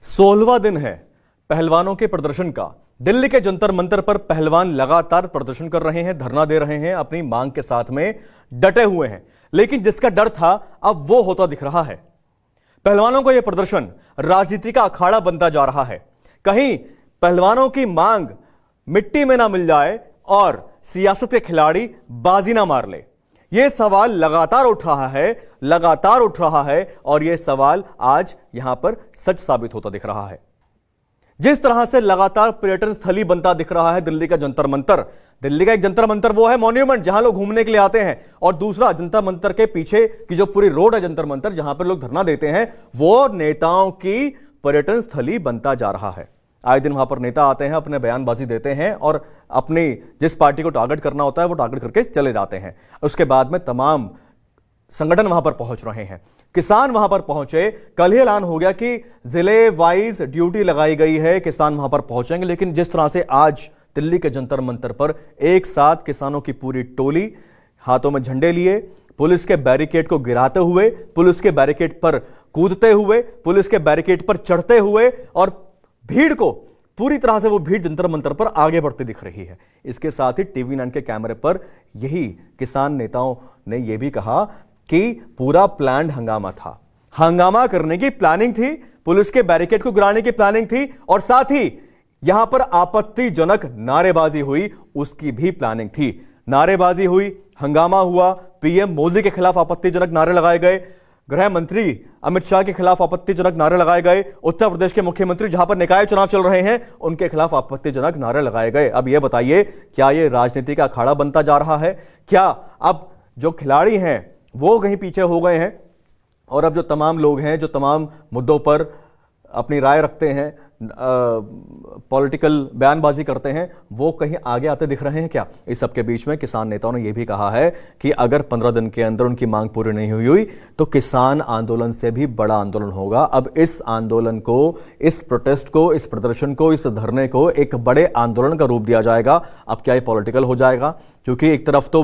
16वां दिन है पहलवानों के प्रदर्शन का। दिल्ली के जंतर मंतर पर पहलवान लगातार प्रदर्शन कर रहे हैं, धरना दे रहे हैं, अपनी मांग के साथ में डटे हुए हैं। लेकिन जिसका डर था अब वो होता दिख रहा है। पहलवानों को यह प्रदर्शन राजनीति का अखाड़ा बनता जा रहा है। कहीं पहलवानों की मांग मिट्टी में ना मिल जाए और सियासत के खिलाड़ी बाजी ना मार ले। यह सवाल लगातार उठ रहा है और यह सवाल आज यहां पर सच साबित होता दिख रहा है। जिस तरह से लगातार पर्यटन स्थली बनता दिख रहा है दिल्ली का जंतर मंतर। दिल्ली का एक जंतर मंतर वो है मॉन्यूमेंट जहां लोग घूमने के लिए आते हैं, और दूसरा जंतर मंतर के पीछे की जो पूरी रोड है जंतर मंतर जहां पर लोग धरना देते हैं, वो नेताओं की पर्यटन स्थली बनता जा रहा है। आए दिन वहां पर नेता आते हैं, अपने बयानबाजी देते हैं और अपनी जिस पार्टी को टारगेट करना होता है वो टारगेट करके चले जाते हैं। उसके बाद में तमाम संगठन वहां पर पहुंच रहे हैं, किसान वहां पर पहुंचे। कल ही ऐलान हो गया कि जिले वाइज ड्यूटी लगाई गई है, किसान वहां पर पहुंचेंगे। लेकिन जिस तरह से आज दिल्ली के जंतर मंतर पर एक साथ किसानों की पूरी टोली हाथों में झंडे लिए, पुलिस के बैरिकेड को गिराते हुए, पुलिस के बैरिकेड पर कूदते हुए, पुलिस के बैरिकेड पर चढ़ते हुए, और भीड़ को पूरी तरह से वो भीड़ जंतर मंतर पर आगे बढ़ती दिख रही है। इसके साथ ही टीवी 9 के कैमरे पर यही किसान नेताओं ने यह भी कहा कि पूरा प्लान्ड हंगामा था, हंगामा करने की प्लानिंग थी, पुलिस के बैरिकेड को गिराने की प्लानिंग थी, और साथ ही यहां पर आपत्तिजनक नारेबाजी हुई उसकी भी प्लानिंग थी। नारेबाजी हुई, हंगामा हुआ, पीएम मोदी के खिलाफ आपत्तिजनक नारे लगाए गए, गृह मंत्री अमित शाह के खिलाफ आपत्तिजनक नारे लगाए गए, उत्तर प्रदेश के मुख्यमंत्री जहां पर निकाय चुनाव चल रहे हैं उनके खिलाफ आपत्तिजनक नारे लगाए गए। अब यह बताइए, क्या यह राजनीति का अखाड़ा बनता जा रहा है? क्या अब जो खिलाड़ी हैं वो कहीं पीछे हो गए हैं, और अब जो तमाम लोग हैं जो तमाम मुद्दों पर अपनी राय रखते हैं, पॉलिटिकल बयानबाजी करते हैं, वो कहीं आगे आते दिख रहे हैं क्या? इस सब के बीच में किसान नेताओं ने यह भी कहा है कि अगर 15 दिन के अंदर उनकी मांग पूरी नहीं हुई तो किसान आंदोलन से भी बड़ा आंदोलन होगा। अब इस आंदोलन को, इस प्रोटेस्ट को, इस प्रदर्शन को, इस धरने को एक बड़े आंदोलन का रूप दिया जाएगा। अब क्या ये पॉलिटिकल हो जाएगा? क्योंकि एक तरफ तो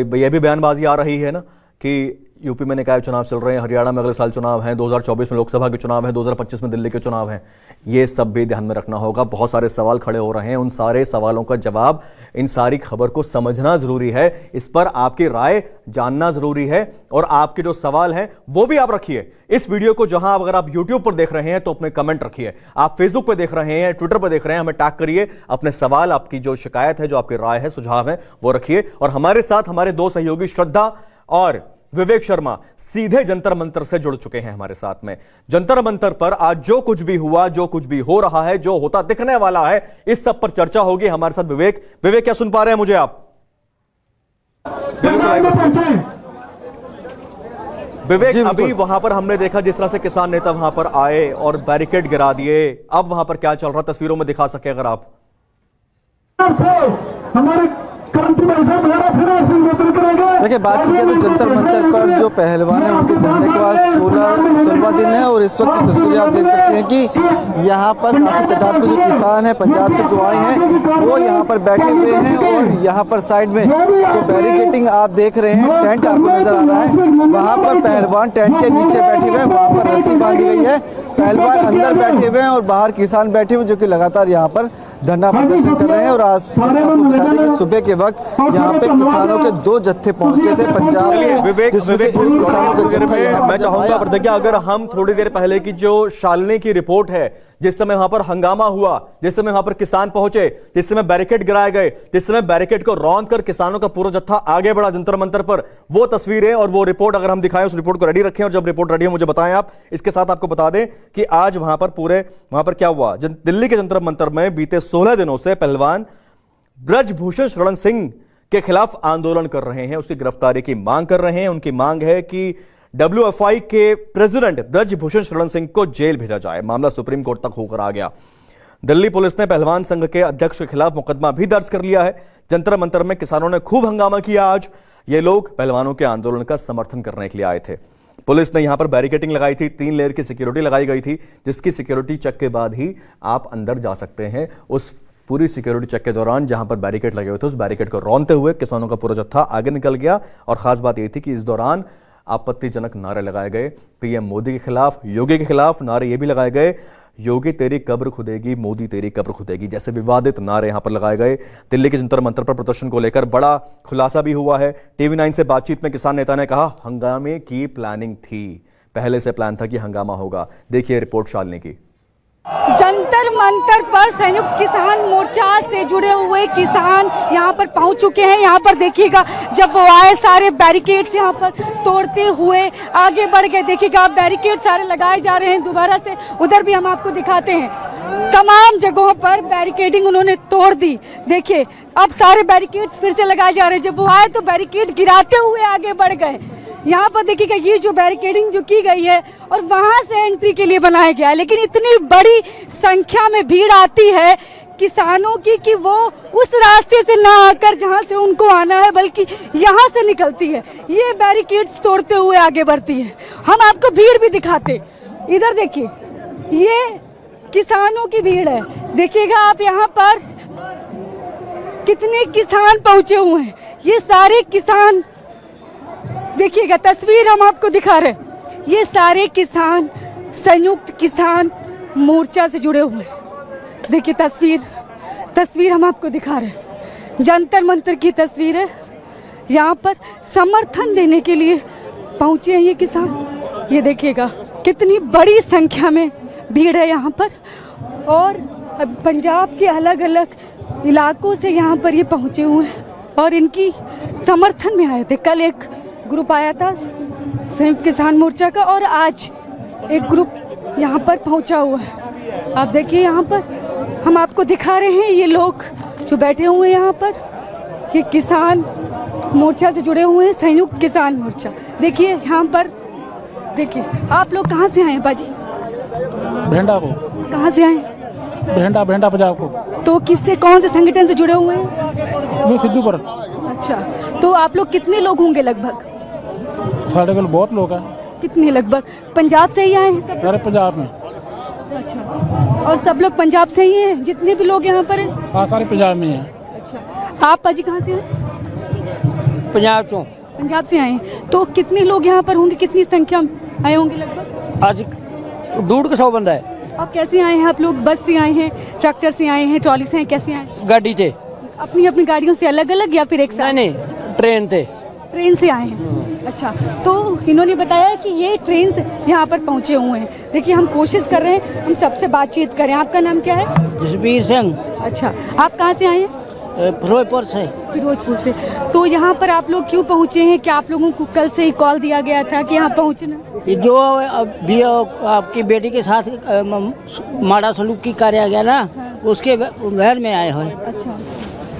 यह भी बयानबाजी आ रही है ना कि यूपी में निकाय चुनाव चल रहे हैं, हरियाणा में अगले साल चुनाव हैं, 2024 में लोकसभा के चुनाव हैं, 2025 में दिल्ली के चुनाव हैं। ये सब भी ध्यान में रखना होगा। बहुत सारे सवाल खड़े हो रहे हैं, उन सारे सवालों का जवाब, इन सारी खबर को समझना जरूरी है, इस पर आपकी राय जानना जरूरी है, और आपके जो सवाल हैं वो भी आप रखिए। इस वीडियो को जहां अगर आप यूट्यूब पर देख रहे हैं तो अपने कमेंट रखिए, आप फेसबुक पर देख रहे हैं, ट्विटर पर देख रहे हैं, हमें टैग करिए, अपने सवाल, आपकी जो शिकायत है, जो आपकी राय है, सुझाव है, वो रखिए। और हमारे साथ हमारे दो सहयोगी श्रद्धा और विवेक शर्मा सीधे जंतर मंतर से जुड़ चुके हैं हमारे साथ में। जंतर मंतर पर आज जो कुछ भी हुआ, जो कुछ भी हो रहा है, जो होता दिखने वाला है, इस सब पर चर्चा होगी। हमारे साथ विवेक। क्या सुन पा रहे हैं मुझे आप? विवेक, अभी वहां पर हमने देखा जिस तरह से किसान नेता वहां पर आए और बैरिकेड गिरा दिए, अब वहां पर क्या चल रहा, तस्वीरों में दिखा सके अगर आप। हमारे देखिए, बात कीजिए तो जंतर मंतर पर जो पहलवान है उनके धरने के बाद 16वां दिन है, और इस वक्त की तस्वीरें आप देख सकते हैं कि यहाँ पर काफी तादाद में जो किसान हैं पंजाब से जो आए हैं वो यहाँ पर बैठे हुए हैं, और यहाँ पर साइड में जो बैरिकेटिंग आप देख रहे हैं, टेंट आपको नजर आ रहा है, वहाँ पर पहलवान टेंट के नीचे बैठे हुए हैं, वहाँ पर रस्सी बांधी गई है, पहलवान अंदर बैठे हुए हैं और बाहर किसान बैठे हुए जो कि लगातार यहाँ पर धरना प्रदर्शन कर रहे हैं। और आज सुबह के वक्त यहाँ पे किसानों के 2 जत्थे पहुंचे थे पंजाब के। विवेक, मैं चाहूंगा प्रतिज्ञा, अगर हम थोड़ी देर पहले की जो शालिनी की रिपोर्ट है, जिस समय वहां पर हंगामा हुआ, जिस समय वहां पर किसान पहुंचे, जिस समय बैरिकेड गिराए गए, जिस समय बैरिकेड को रौंद कर किसानों का पूरा जत्था आगे बढ़ा जंतर मंतर पर, वो तस्वीरें और वो रिपोर्ट अगर हम दिखाएं, उस रिपोर्ट को रेडी रखें, और जब रिपोर्ट रेडी हो मुझे बताएं आप। इसके साथ आपको बता दें कि आज वहां पर क्या हुआ। दिल्ली के जंतर मंतर में बीते 16 दिनों से पहलवान ब्रजभूषण शरण सिंह के खिलाफ आंदोलन कर रहे हैं, उसकी गिरफ्तारी की मांग कर रहे हैं। उनकी मांग है कि WFI के प्रेसिडेंट ब्रजभूषण शरण सिंह को जेल भेजा जाए। मामला सुप्रीम कोर्ट तक होकर आ गया। दिल्ली पुलिस ने पहलवान संघ के अध्यक्ष के खिलाफ मुकदमा भी दर्ज कर लिया है। जंतर मंतर में किसानों ने खूब हंगामा किया। आज ये लोग पहलवानों के आंदोलन का समर्थन करने के लिए आए थे। पुलिस ने यहां पर बैरिकेटिंग लगाई थी, 3 लेयर की सिक्योरिटी लगाई गई थी, जिसकी सिक्योरिटी चेक के बाद ही आप अंदर जा सकते हैं। उस पूरी सिक्योरिटी चेक के दौरान जहां पर बैरिकेड लगे हुए थे, उस बैरिकेड को रौंदते हुए किसानों का पूरा जत्था आगे निकल गया। और खास बात यह थी कि इस दौरान आपत्तिजनक नारे लगाए गए। पीएम मोदी के खिलाफ, योगी के खिलाफ नारे ये भी लगाए गए, योगी तेरी कब्र खुदेगी, मोदी तेरी कब्र खुदेगी, जैसे विवादित नारे यहां पर लगाए गए। दिल्ली के जंतर मंतर पर प्रदर्शन को लेकर बड़ा खुलासा भी हुआ है। टीवी 9 से बातचीत में किसान नेता ने कहा, हंगामे की प्लानिंग थी, पहले से प्लान था कि हंगामा होगा। देखिए रिपोर्ट शालिनी की। जंतर मंतर पर संयुक्त किसान मोर्चा से जुड़े हुए किसान यहाँ पर पहुँच चुके हैं। यहाँ पर देखिएगा, जब वो आए सारे बैरिकेड्स यहाँ पर तोड़ते हुए आगे बढ़ गए। देखिएगा, बैरिकेड सारे लगाए जा रहे हैं दोबारा से। उधर भी हम आपको दिखाते हैं, तमाम जगहों पर बैरिकेडिंग उन्होंने तोड़ दी। देखिए, अब सारे बैरिकेड्स फिर से लगाए जा रहे हैं। जब वो आए तो बैरिकेड गिराते हुए आगे बढ़ गए। यहाँ पर देखिएगा, ये जो बैरिकेडिंग जो की गई है और वहां से एंट्री के लिए बनाया गया है, लेकिन इतनी बड़ी संख्या में भीड़ आती है किसानों की कि वो उस रास्ते से ना आकर जहां से उनको आना है, बल्कि यहाँ से निकलती है, ये बैरिकेड्स तोड़ते हुए आगे बढ़ती है। हम आपको भीड़ भी दिखाते, इधर देखिए, ये किसानों की भीड़ है। देखिएगा आप, यहाँ पर कितने किसान पहुंचे हुए हैं। ये सारे किसान, देखिएगा तस्वीर हम आपको दिखा रहे हैं, ये सारे किसान संयुक्त किसान मोर्चा से जुड़े हुए हैं। देखिए तस्वीर हम आपको दिखा रहे हैं, जंतर मंतर की तस्वीर है। यहाँ पर समर्थन देने के लिए पहुंचे हैं ये किसान। ये देखिएगा कितनी बड़ी संख्या में भीड़ है यहाँ पर, और पंजाब के अलग अलग इलाकों से यहाँ पर ये पहुंचे हुए हैं और इनकी समर्थन में आए थे। कल एक ग्रुप आया था संयुक्त किसान मोर्चा का, और आज एक ग्रुप यहाँ पर पहुँचा हुआ है। आप देखिए, यहाँ पर हम आपको दिखा रहे हैं, ये लोग जो बैठे हुए हैं यहाँ पर, ये किसान मोर्चा से जुड़े हुए हैं, संयुक्त किसान मोर्चा। देखिए यहाँ पर, देखिए आप लोग कहाँ से आए हैं बाजी? भेंडा को। कहाँ से आए? भेंडा पंजाब को। तो किससे, कौन से संगठन से जुड़े हुए हैं? मैं सिद्धू पर। अच्छा, तो आप लोग कितने लोग होंगे लगभग? साढ़े कल बहुत लोग हैं। कितने लगभग? पंजाब से ही आए हैं सब? अरे पंजाब में। अच्छा, और सब लोग पंजाब से ही हैं जितने भी लोग यहाँ पर हैं? हाँ, सारे पंजाब में हैं। अच्छा, आप पाजी कहाँ से हैं? पंजाब चो। पंजाब से आए हैं, तो कितने लोग यहाँ पर होंगे, कितनी संख्या आए होंगे लगभग? आज 150 बंदा है। आप कैसे आए हैं? आप लोग बस से आए हैं, ट्रैक्टर से आए हैं, ट्रॉली से आए, कैसे आए? गाड़ी से। अपनी अपनी गाड़ियों से अलग अलग या फिर एक साथ? नहीं, ट्रेन थे। ट्रेन से आए हैं। अच्छा, तो इन्होंने बताया कि ये ट्रेन से यहाँ पर पहुँचे हुए हैं। देखिए, हम कोशिश कर रहे हैं हम सबसे बातचीत करें। आपका नाम क्या है? जसबीर सिंह। अच्छा, आप कहाँ से आए हैं? फिरोजपुर से। फिरोजपुर से। तो यहाँ पर आप लोग क्यों पहुँचे हैं? क्या आप लोगों को कल से ही कॉल दिया गया था कि यहाँ पहुँचना? जो अभी आपकी बेटी के साथ माड़ा सलूक की कार्य गया ना, उसके वहर में आए हैं। अच्छा,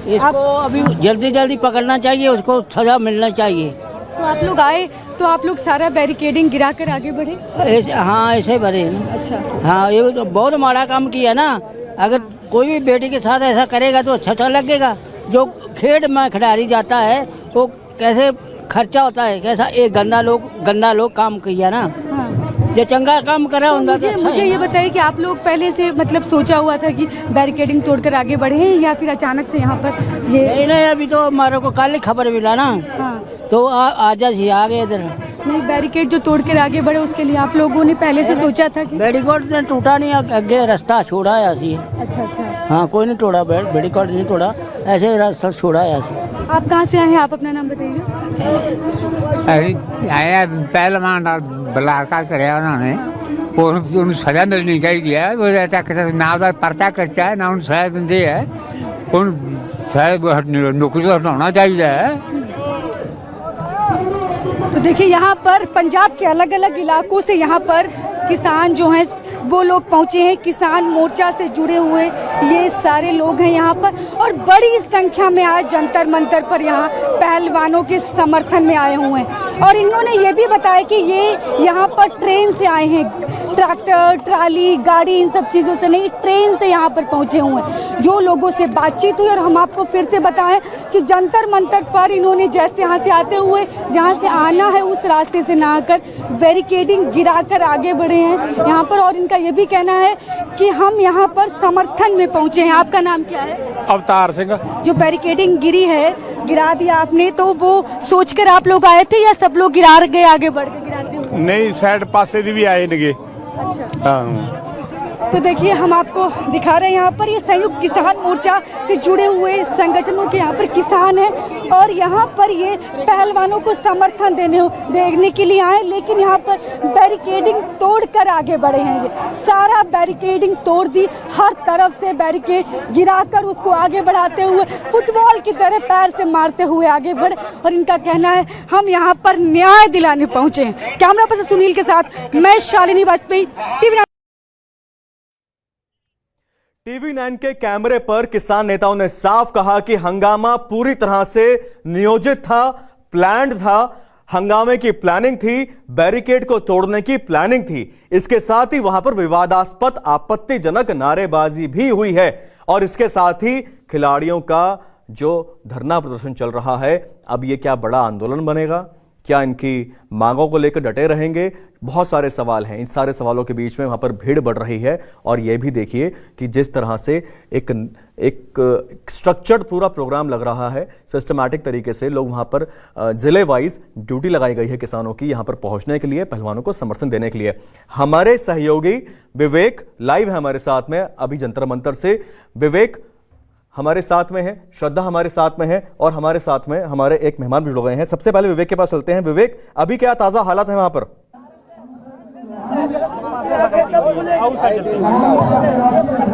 इसको अभी जल्दी पकड़ना चाहिए, उसको सजा मिलना चाहिए। तो आप लोग आए तो आप लोग सारा बैरिकेडिंग गिरा कर आगे बढ़े? हाँ, ऐसे बढ़े। अच्छा, हाँ, ये तो बहुत माड़ा काम किया ना। अगर कोई भी बेटी के साथ ऐसा करेगा तो अच्छा लगेगा। जो खेड में खिलाड़ी जाता है वो कैसे खर्चा होता है, कैसा एक गंदा लोग काम किया ना। हाँ। जो चंगा काम करा तो उनका तो मुझे ये बताइए कि आप लोग पहले से मतलब सोचा हुआ था कि बैरिकेडिंग तोड़कर आगे बढ़े हैं या फिर अचानक से यहाँ पर ये? नहीं, अभी तो हमारे को कल खबर मिला ना। हाँ। तो आज ही आ गए इधर। नहीं, बैरिकेड जो तोड़कर आगे बढ़े उसके लिए आप लोगों ने पहले से सोचा था कि? बैरिकेड ने टूटा नहीं, आगे रास्ता छोड़ा है ऐसी। अच्छा। हाँ, कोई नहीं तोड़ा, बैरिकेड नहीं तोड़ा, ऐसे रास्ता छोड़ा है ऐसे। आप कहाँ से आए हैं? आप अपना नाम बताइए। पहलवान बलात्कार कराया उन्होंने, उन्हें सजा मिलनी चाहिए। ना उधर पर्चा करता है, ना उन्हें सजा देती है, नौकरी तो हटाना चाहिए। तो देखिए, यहाँ पर पंजाब के अलग अलग इलाकों से यहाँ पर किसान जो हैं वो लोग पहुँचे हैं। किसान मोर्चा से जुड़े हुए ये सारे लोग हैं यहाँ पर, और बड़ी संख्या में आज जंतर मंतर पर यहाँ पहलवानों के समर्थन में आए हुए हैं। और इन्होंने ये भी बताया कि ये यहाँ पर ट्रेन से आए हैं, ट्रैक्टर, ट्राली, गाड़ी, इन सब चीज़ों से नहीं, ट्रेन से यहाँ पर पहुँचे हुए हैं। जो लोगों से बातचीत हुई, और हम आपको फिर से बताएं कि जंतर मंतर पर इन्होंने जैसे यहाँ से आते हुए जहाँ से आना है उस रास्ते से ना आकर बैरिकेडिंग गिराकर आगे बढ़े हैं यहाँ पर। और इनका ये भी कहना है कि हम यहाँ पर समर्थन में पहुँचे हैं। आपका नाम क्या है? अवतार सिंह। जो बैरिकेडिंग गिरा दिया आपने, तो वो सोचकर आप लोग आए थे या सब लोग गिरा गए आगे बढ़ के गिराते हुए? नहीं, साइड पासे दी भी आए नगे। अच्छा, हाँ। तो देखिए हम आपको दिखा रहे हैं यहाँ पर ये संयुक्त किसान मोर्चा से जुड़े हुए संगठनों के यहाँ पर किसान हैं और यहाँ पर ये पहलवानों को समर्थन देने के लिए आए, लेकिन यहाँ पर बैरिकेडिंग तोड़कर आगे बढ़े हैं। ये सारा बैरिकेडिंग तोड़ दी, हर तरफ से बैरिकेड गिराकर उसको आगे बढ़ाते हुए फुटबॉल की तरह पैर से मारते हुए आगे बढ़े। और इनका कहना है हम यहाँ पर न्याय दिलाने पहुंचे हैं। कैमरा पर्सन सुनील के साथ मैं शालिनी वाजपेयी, TV9 के कैमरे पर किसान नेताओं ने साफ कहा कि हंगामा पूरी तरह से नियोजित था, प्लान्ड था। हंगामे की प्लानिंग थी, बैरिकेड को तोड़ने की प्लानिंग थी। इसके साथ ही वहां पर विवादास्पद आपत्तिजनक नारेबाजी भी हुई है और इसके साथ ही खिलाड़ियों का जो धरना प्रदर्शन चल रहा है, अब यह क्या बड़ा आंदोलन बनेगा? क्या इनकी मांगों को लेकर डटे रहेंगे? बहुत सारे सवाल हैं। इन सारे सवालों के बीच में वहां पर भीड़ बढ़ रही है और यह भी देखिए कि जिस तरह से एक स्ट्रक्चर्ड पूरा प्रोग्राम लग रहा है, सिस्टमैटिक तरीके से लोग वहां पर जिले वाइज ड्यूटी लगाई गई है किसानों की यहां पर पहुंचने के लिए, पहलवानों को समर्थन देने के लिए। हमारे सहयोगी विवेक लाइव है हमारे साथ में अभी जंतर मंतर से। विवेक हमारे साथ में है, श्रद्धा हमारे साथ में है और हमारे साथ में हमारे एक मेहमान भी जुड़ गए हैं। सबसे पहले विवेक के पास चलते हैं। विवेक, अभी क्या ताजा हालात है वहां पर?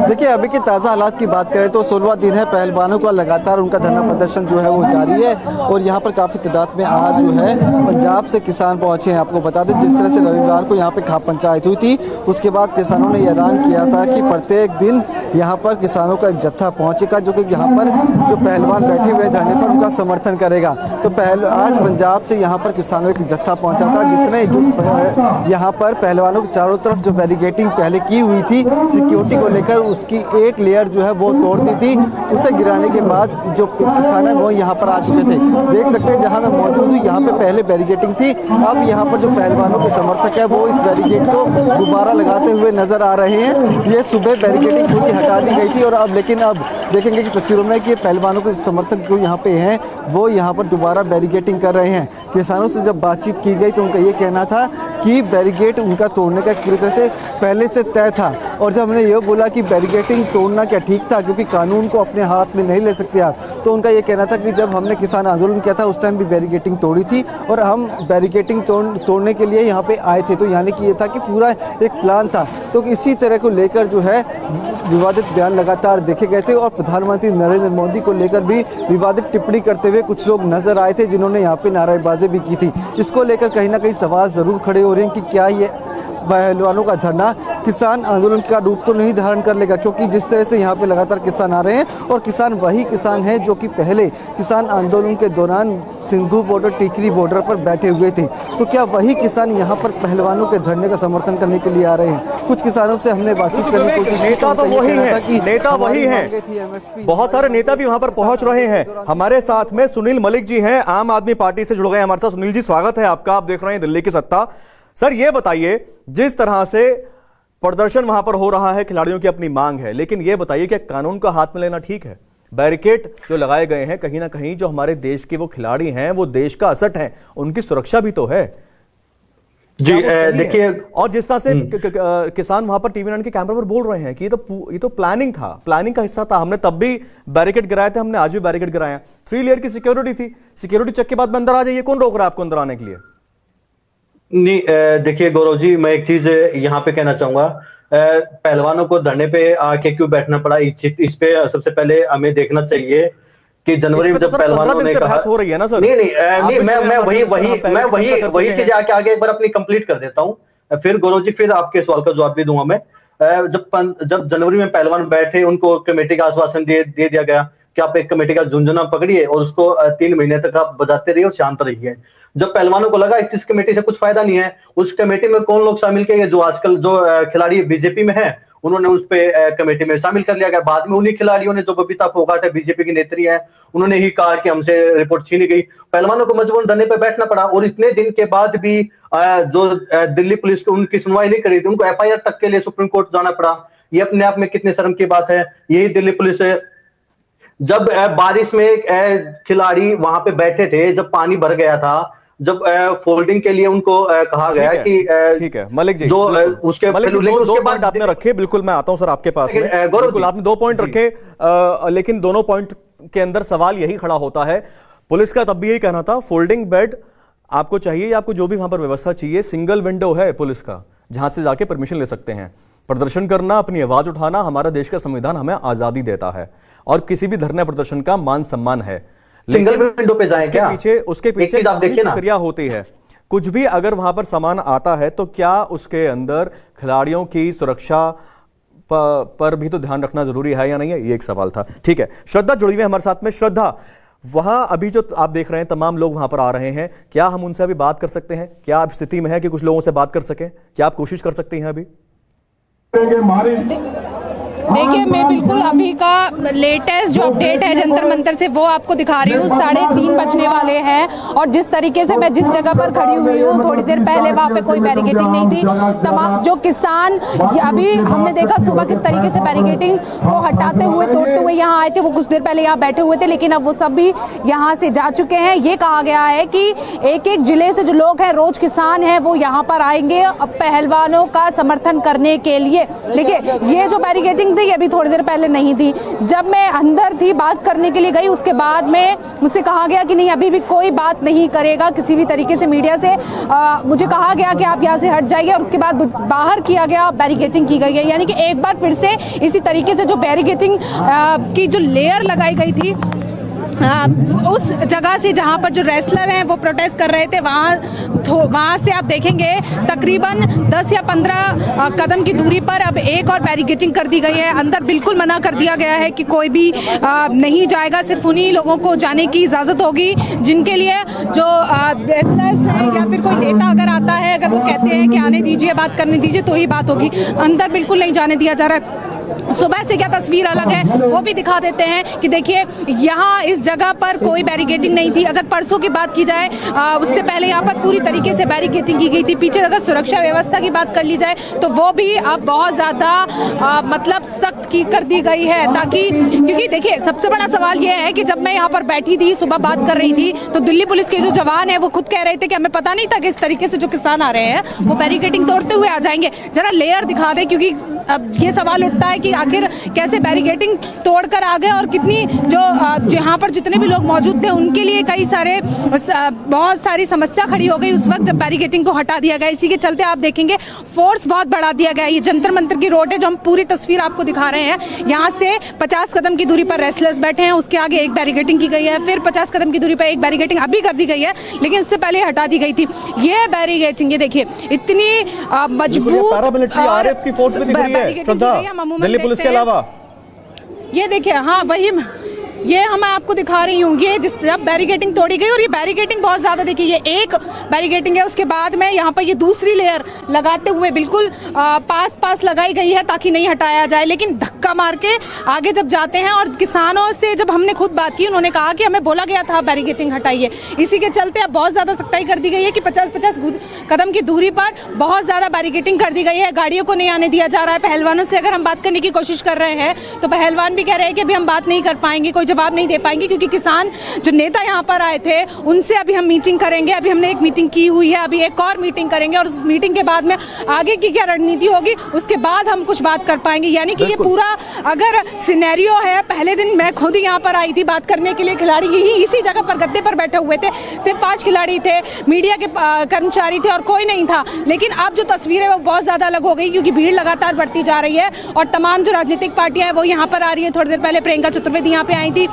देखिए, अभी की ताज़ा हालात की बात करें तो 16वां दिन है, पहलवानों का लगातार उनका धरना प्रदर्शन जो है वो जारी है और यहाँ पर काफ़ी तादाद में आज जो है पंजाब से किसान पहुँचे हैं। आपको बता दें जिस तरह से रविवार को यहाँ पे खाप पंचायत हुई थी, उसके बाद किसानों ने ऐलान किया था कि प्रत्येक दिन यहाँ पर किसानों का एक जत्था पहुँचेगा जो कि यहाँ पर जो पहलवान बैठे हुए धरने पर उनका समर्थन करेगा। तो आज पंजाब से यहाँ पर किसानों का जत्था पहुँचा था जिसने यहाँ पर पहलवानों के चारों तरफ जो बैरिकेडिंग पहले की हुई थी सिक्योरिटी को लेकर, उसकी एक लेयर जो है वो तोड़ दी थी। उसे गिराने के बाद जो किसान है वो यहाँ पर आ चुके थे। देख सकते हैं जहाँ मैं मौजूद हूँ यहाँ पे पहले बैरिकेडिंग थी, अब यहाँ पर जो पहलवानों के समर्थक है वो इस बैरिकेड को दोबारा लगाते हुए नजर आ रहे हैं। ये सुबह बैरिकेडिंग पूरी हटा दी गई थी और अब देखेंगे कि तस्वीरों में कि पहलवानों के समर्थक जो यहाँ पे हैं वो यहाँ पर दोबारा बैरिकेडिंग कर रहे हैं। किसानों से जब बातचीत की गई तो उनका ये कहना था कि बैरिकेड उनका तोड़ने का पूरी तरह से पहले से तय था और जब हमने ये बोला कि बैरिकेडिंग तोड़ना क्या ठीक था क्योंकि कानून को अपने हाथ में नहीं ले सकते आप, तो उनका ये कहना था कि जब हमने किसान आंदोलन किया था उस टाइम भी बैरिकेडिंग तोड़ी थी और हम बैरिकेडिंग तोड़ने के लिए यहाँ पे आए थे। तो यानी कि ये था कि पूरा एक प्लान था। तो इसी तरह को लेकर जो है विवादित बयान लगातार देखे गए थे और प्रधानमंत्री नरेंद्र मोदी को लेकर भी विवादित टिप्पणी करते हुए कुछ लोग नजर आए थे जिन्होंने यहाँ पे नारेबाजी भी की थी। इसको लेकर कहीं ना कहीं सवाल जरूर खड़े हो रहे हैं कि क्या ये पहलवानों का धरना किसान आंदोलन का रूप तो नहीं धारण कर लेगा, क्योंकि जिस तरह से यहाँ पे लगातार किसान आ रहे हैं और किसान वही किसान हैं जो कि पहले किसान आंदोलन के दौरान सिंघू बॉर्डर, टिकरी बॉर्डर पर बैठे हुए थे। तो क्या वही किसान यहाँ पर पहलवानों के धरने का समर्थन करने के लिए आ रहे हैं? कुछ किसानों से हमने बातचीत करने की कोशिश की। नेता तो वही है, नेता वही है, बहुत सारे नेता भी वहां पर पहुंच रहे हैं। हमारे साथ में सुनील मलिक जी हैं, आम आदमी पार्टी से जुड़ गए हमारे साथ। सुनील जी, स्वागत है आपका। आप देख रहे हैं दिल्ली की सत्ता। सर, ये बताइए, जिस तरह से प्रदर्शन वहां पर हो रहा है, खिलाड़ियों की अपनी मांग है, लेकिन ये बताइए कि कानून का हाथ में लेना ठीक है? बैरिकेड जो लगाए गए हैं, कहीं ना कहीं जो हमारे देश के वो खिलाड़ी हैं, वो देश का असट है, उनकी सुरक्षा भी तो है जी। देखिए, और जिस तरह से किसान वहां पर TV9 के कैमरे पर बोल रहे हैं कि ये तो प्लानिंग था, प्लानिंग का हिस्सा था। हमने तब भी बैरिकेड गिराए थे, हमने आज भी बैरिकेड गिराए हैं। 3 लेयर की सिक्योरिटी थी, सिक्योरिटी चेक के बाद में अंदर आ जाइए। कौन रोक रहा है आपको अंदर आने के लिए? नहीं, देखिए गौरव जी, मैं एक चीज यहाँ पे कहना चाहूंगा। पहलवानों को धरने पे आके क्यों बैठना पड़ा, इस पे सबसे पहले हमें देखना चाहिए कि जनवरी में जब पहलवानों ने कहा हो रही है ना सर। नहीं, मैं वही चीज आगे एक बार अपनी कंप्लीट कर देता हूँ, फिर गौरव जी फिर आपके सवाल का जवाब भी दूंगा मैं। जब जनवरी में पहलवान बैठे, उनको कमेटी का आश्वासन दे दिया गया कि आप एक कमेटी का झुंझुना पकड़िए और उसको 3 महीने तक आप बजाते रहिए और शांत रहिए। जब पहलवानों को लगा इस कमेटी से कुछ फायदा नहीं है, उस कमेटी में कौन लोग शामिल किए, जो आजकल जो खिलाड़ी बीजेपी में है उन्होंने उस पे कमेटी में शामिल कर लिया गया। बाद में उन्हीं खिलाड़ियों ने, जो बबीता फोगाट है बीजेपी की नेत्री है, उन्होंने ही कहा कि हमसे रिपोर्ट छीनी गई। पहलवानों को मजबूरन धरने पे बैठना पड़ा और इतने दिन के बाद भी जो दिल्ली पुलिस को उनकी सुनवाई नहीं करी थी, उनको एफआईआर तक के लिए सुप्रीम कोर्ट जाना पड़ा। ये अपने आप में कितने शर्म की बात है। यही दिल्ली पुलिस है, जब बारिश में खिलाड़ी वहां पे बैठे थे, जब पानी भर गया था, जब फोल्डिंग के लिए उनको कहा गया कि ठीक है मलिक जी, जो उसके दो पॉइंट आपने रखे, बिल्कुल मैं आता हूं सर आपके पास में। बिल्कुल आपने 2 पॉइंट रखे, लेकिन दोनों पॉइंट के अंदर सवाल यही खड़ा होता है। पुलिस का तब भी यही कहना था फोल्डिंग बेड आपको चाहिए या आपको जो भी वहां पर व्यवस्था चाहिए, सिंगल विंडो है पुलिस का जहां से जाके परमिशन ले सकते हैं। प्रदर्शन करना, अपनी आवाज उठाना, हमारा देश का संविधान हमें आजादी देता है और किसी भी धरने प्रदर्शन का मान सम्मान है। सिंगल विंडो पे जाएं क्या? उसके पीछे प्रक्रिया होती है। कुछ भी अगर वहां पर सामान आता है तो क्या उसके अंदर खिलाड़ियों की सुरक्षा पर भी तो ध्यान रखना जरूरी है या नहीं है, ये एक सवाल था। ठीक है, श्रद्धा जुड़ी हुई है हमारे साथ में। श्रद्धा, वहां अभी जो आप देख रहे हैं तमाम लोग वहां पर आ रहे हैं, क्या हम उनसे अभी बात कर सकते हैं? क्या आप स्थिति में है कि कुछ लोगों से बात कर सकें? क्या आप कोशिश कर सकती हैं अभी? देखिए, मैं बिल्कुल अभी का लेटेस्ट जो अपडेट है जंतर मंतर से वो आपको दिखा रही हूँ। 3:30 बजने वाले हैं और जिस तरीके से मैं जिस जगह पर खड़ी हुई हूँ, थोड़ी देर पहले वहाँ पे कोई बैरिकेडिंग नहीं थी। तमाम जो किसान अभी हमने देखा सुबह किस तरीके से बैरिकेडिंग को हटाते हुए, तोड़ते हुए यहाँ आए थे, वो कुछ देर पहले यहाँ बैठे हुए थे, लेकिन अब वो सब भी यहाँ से जा चुके हैं। ये कहा गया है कि एक एक जिले से जो लोग हैं, रोज किसान हैं, वो यहाँ पर आएंगे पहलवानों का समर्थन करने के लिए। देखिए, ये जो बैरिकेडिंग थी अभी थोड़ी देर पहले नहीं थी। जब मैं अंदर थी बात करने के लिए गई, उसके बाद में मुझसे कहा गया कि नहीं अभी भी कोई बात नहीं करेगा किसी भी तरीके से मीडिया से। मुझे कहा गया कि आप यहाँ से हट जाइए और उसके बाद बाहर किया गया, बैरिकेडिंग की गई है। यानी कि एक बार फिर से इसी तरीके से जो बैरिकेडिंग की जो लेयर लगाई गई थी उस जगह से जहां पर जो रेसलर हैं वो प्रोटेस्ट कर रहे थे, वहां से आप देखेंगे तकरीबन 10 या 15 कदम की दूरी पर अब एक और बैरिकेडिंग कर दी गई है। अंदर बिल्कुल मना कर दिया गया है कि कोई भी नहीं जाएगा, सिर्फ उन्हीं लोगों को जाने की इजाजत होगी जिनके लिए जो रेसलर्स हैं या फिर कोई नेता अगर आता है, अगर वो कहते हैं कि आने दीजिए, बात करने दीजिए, तो ही बात होगी। अंदर बिल्कुल नहीं जाने दिया जा रहा है। सुबह से क्या तस्वीर अलग है वो भी दिखा देते हैं कि देखिए, यहाँ इस जगह पर कोई बैरिकेडिंग नहीं थी। अगर परसों की बात की जाए, उससे पहले यहाँ पर पूरी तरीके से बैरिकेडिंग की गई थी। पीछे अगर सुरक्षा व्यवस्था की बात कर ली जाए तो वो भी अब बहुत ज्यादा मतलब सख्त की कर दी गई है, ताकि क्योंकि देखिए सबसे बड़ा सवाल ये है कि जब मैं यहाँ पर बैठी थी, सुबह बात कर रही थी, तो दिल्ली पुलिस के जो जवान है वो खुद कह रहे थे कि हमें पता नहीं था कि इस तरीके से जो किसान आ रहे हैं वो बैरिकेडिंग तोड़ते हुए आ जाएंगे। जरा लेयर दिखा दे, क्योंकि अब ये सवाल उठता है कि आखिर कैसे बैरिकेडिंग तोड़कर आ गए और कितनी जो यहाँ पर जितने भी लोग मौजूद थे उनके लिए कई सारे बहुत सारी समस्या खड़ी हो गई उस वक्त जब बैरिकेडिंग को हटा दिया गया। इसी के चलते आप देखेंगे फोर्स बहुत बढ़ा दिया गया। ये जंतर मंतर की रोड है जो हम पूरी तस्वीर आपको दिखा रहे हैं। यहाँ से 50 कदम की दूरी पर रेसलर्स बैठे हैं, उसके आगे एक बैरिकेडिंग की गई है, फिर 50 कदम की दूरी पर एक बैरिकेडिंग अभी कर दी गई है, लेकिन उससे पहले हटा दी गई थी। ये बैरिकेडिंग, ये देखिए इतनी मजबूत पैरामिलिट्री आरएफ की फोर्स भी दिख रही है श्रद्धा, दिल्ली पुलिस के अलावा। ये देखिए, हाँ वही ये मैं आपको दिखा रही हूँ। ये जब बैरिकेडिंग तोड़ी गई, और ये बैरिकेडिंग बहुत ज्यादा, देखिए ये एक बैरिकेडिंग है, उसके बाद में यहाँ पर ये दूसरी लेयर लगाते हुए बिल्कुल पास लगाई गई है ताकि नहीं हटाया जाए। लेकिन धक्का मार के आगे जब जाते हैं, और किसानों से जब हमने खुद बात की, उन्होंने कहा कि हमें बोला गया था बैरिकेडिंग हटाइए। इसी के चलते अब बहुत ज्यादा सख्ताई कर दी गई है कि 50-50 कदम की दूरी पर बहुत ज्यादा बैरिकेडिंग कर दी गई है। गाड़ियों को नहीं आने दिया जा रहा है। पहलवानों से अगर हम बात करने की कोशिश कर रहे हैं तो पहलवान भी कह रहे हैं कि अभी हम बात नहीं कर पाएंगे, कोई जवाब नहीं दे पाएंगे, क्योंकि किसान जो नेता यहाँ पर आए थे उनसे अभी हम मीटिंग करेंगे। अभी हमने एक मीटिंग की हुई है, अभी एक और मीटिंग करेंगे, और उस मीटिंग के बाद में आगे की क्या रणनीति होगी उसके बाद हम कुछ बात कर पाएंगे। यानी कि ये पूरा अगर सिनेरियो है, पहले दिन मैं खुद यहाँ पर आई थी बात करने के लिए, खिलाड़ी यही इसी जगह पर गद्दे पर बैठे हुए थे, सिर्फ 5 खिलाड़ी थे, मीडिया के कर्मचारी थे और कोई नहीं था। लेकिन अब जो तस्वीर है वो बहुत ज्यादा अलग हो गई, क्योंकि भीड़ लगातार बढ़ती जा रही है और तमाम जो राजनीतिक पार्टियां हैं वो यहाँ पर आ रही है। थोड़ी देर पहले प्रियंका चतुर्वेदी यहाँ पे आई थी, थी,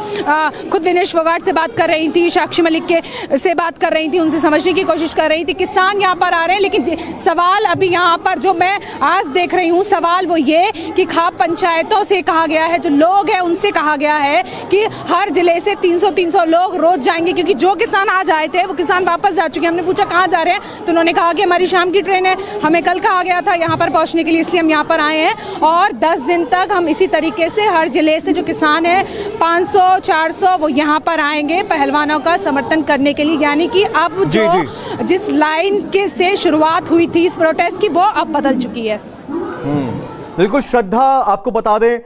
खुद विनेश फोगाट से बात कर रही थी, साक्षी मलिक से बात कर रही थी, उनसे समझने की कोशिश कर रही थी। किसान यहाँ पर आ रहे हैं, लेकिन सवाल अभी यहाँ पर जो मैं आज देख रही हूँ, सवाल वो ये कि खाप पंचायतों से कहा गया है, जो लोग हैं उनसे कहा गया है कि हर जिले से 300 लोग रोज जाएंगे, क्योंकि जो किसान आज आए थे वो किसान वापस जा चुके हैं। हमने पूछा कहाँ जा रहे हैं, तो उन्होंने कहा कि हमारी शाम की ट्रेन है, हमें कल कहा गया था यहाँ पर पहुंचने के लिए, इसलिए हम यहाँ पर आए हैं और 10 दिन तक हम इसी तरीके से हर जिले से जो किसान है 500-400 वो यहाँ पर आएंगे पहलवानों का समर्थन करने के लिए। यानी कि अब जो जिस लाइन के से शुरुआत हुई थी इस प्रोटेस्ट की, वो अब बदल चुकी है। बिल्कुल श्रद्धा, आपको बता दें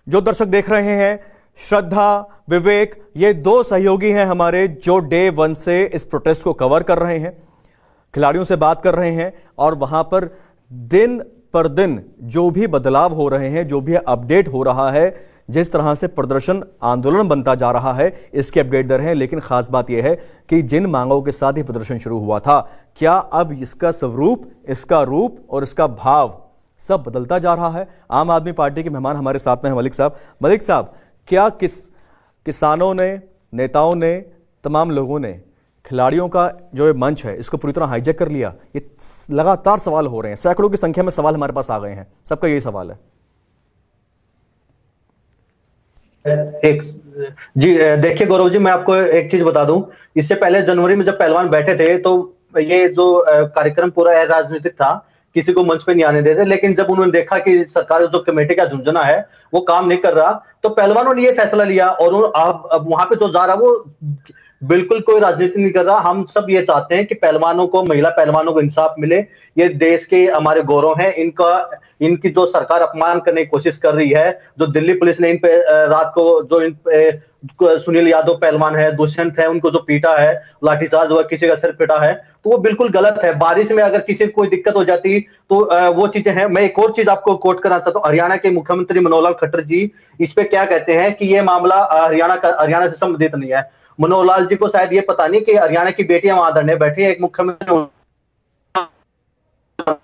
जो दर्शक देख रहे हैं, श्रद्धा, विवेक, ये 2 सहयोगी हैं हमारे जो डे 1 से इस प्रोटेस्ट को कवर कर रहे हैं, खिलाड़ियों से बात कर रहे हैं और वहां पर दिन पर दिन जो भी बदलाव हो रहे हैं, जो भी अपडेट हो रहा है, जिस तरह से प्रदर्शन आंदोलन बनता जा रहा है, इसके अपडेट दे रहे हैं। लेकिन खास बात यह है कि जिन मांगों के साथ ये प्रदर्शन शुरू हुआ था, क्या अब इसका स्वरूप, इसका रूप और इसका भाव सब बदलता जा रहा है? आम आदमी पार्टी के मेहमान हमारे साथ में हैं मलिक साहब। मलिक साहब, क्या किसानों ने, नेताओं ने, तमाम लोगों ने खिलाड़ियों का जो ये मंच है इसको पूरी तरह हाईजैक कर लिया? ये लगातार सवाल हो रहे हैं, सैकड़ों की संख्या में सवाल हमारे पास आ गए हैं, सबका यही सवाल है। देखिए गौरव जी, मैं आपको एक चीज बता दूं, इससे पहले जनवरी में जब पहलवान बैठे थे तो ये जो कार्यक्रम पूरा राजनीतिक था, किसी को मंच पे नहीं आने देते। लेकिन जब उन्होंने देखा कि सरकार जो कमेटी का झुंझुना है वो काम नहीं कर रहा, तो पहलवानों ने ये फैसला लिया और अब वहां पे जो जा रहा वो बिल्कुल कोई राजनीति नहीं कर रहा। हम सब ये चाहते हैं कि पहलवानों को, महिला पहलवानों को इंसाफ मिले। ये देश के हमारे गौरव हैं, इनकी जो सरकार अपमान करने की कोशिश कर रही है, जो दिल्ली पुलिस ने इन पे रात को जो इन पे सुनील यादव पहलवान है, दुष्यंत है, उनको जो पीटा है, लाठीचार्ज हुआ, किसी का सिर पिटा है, तो वो बिल्कुल गलत है। बारिश में अगर किसी को कोई दिक्कत हो जाती तो वो चीजें हैं। मैं एक और चीज आपको कोट करना चाहता हूँ, हरियाणा के मुख्यमंत्री मनोहर लाल खट्टर जी इस पे क्या कहते हैं कि ये मामला हरियाणा से संबंधित नहीं है। मनोहर लाल जी को शायद ये पता नहीं कि हरियाणा की बेटियां वहां धरने बैठी है, एक मुख्यमंत्री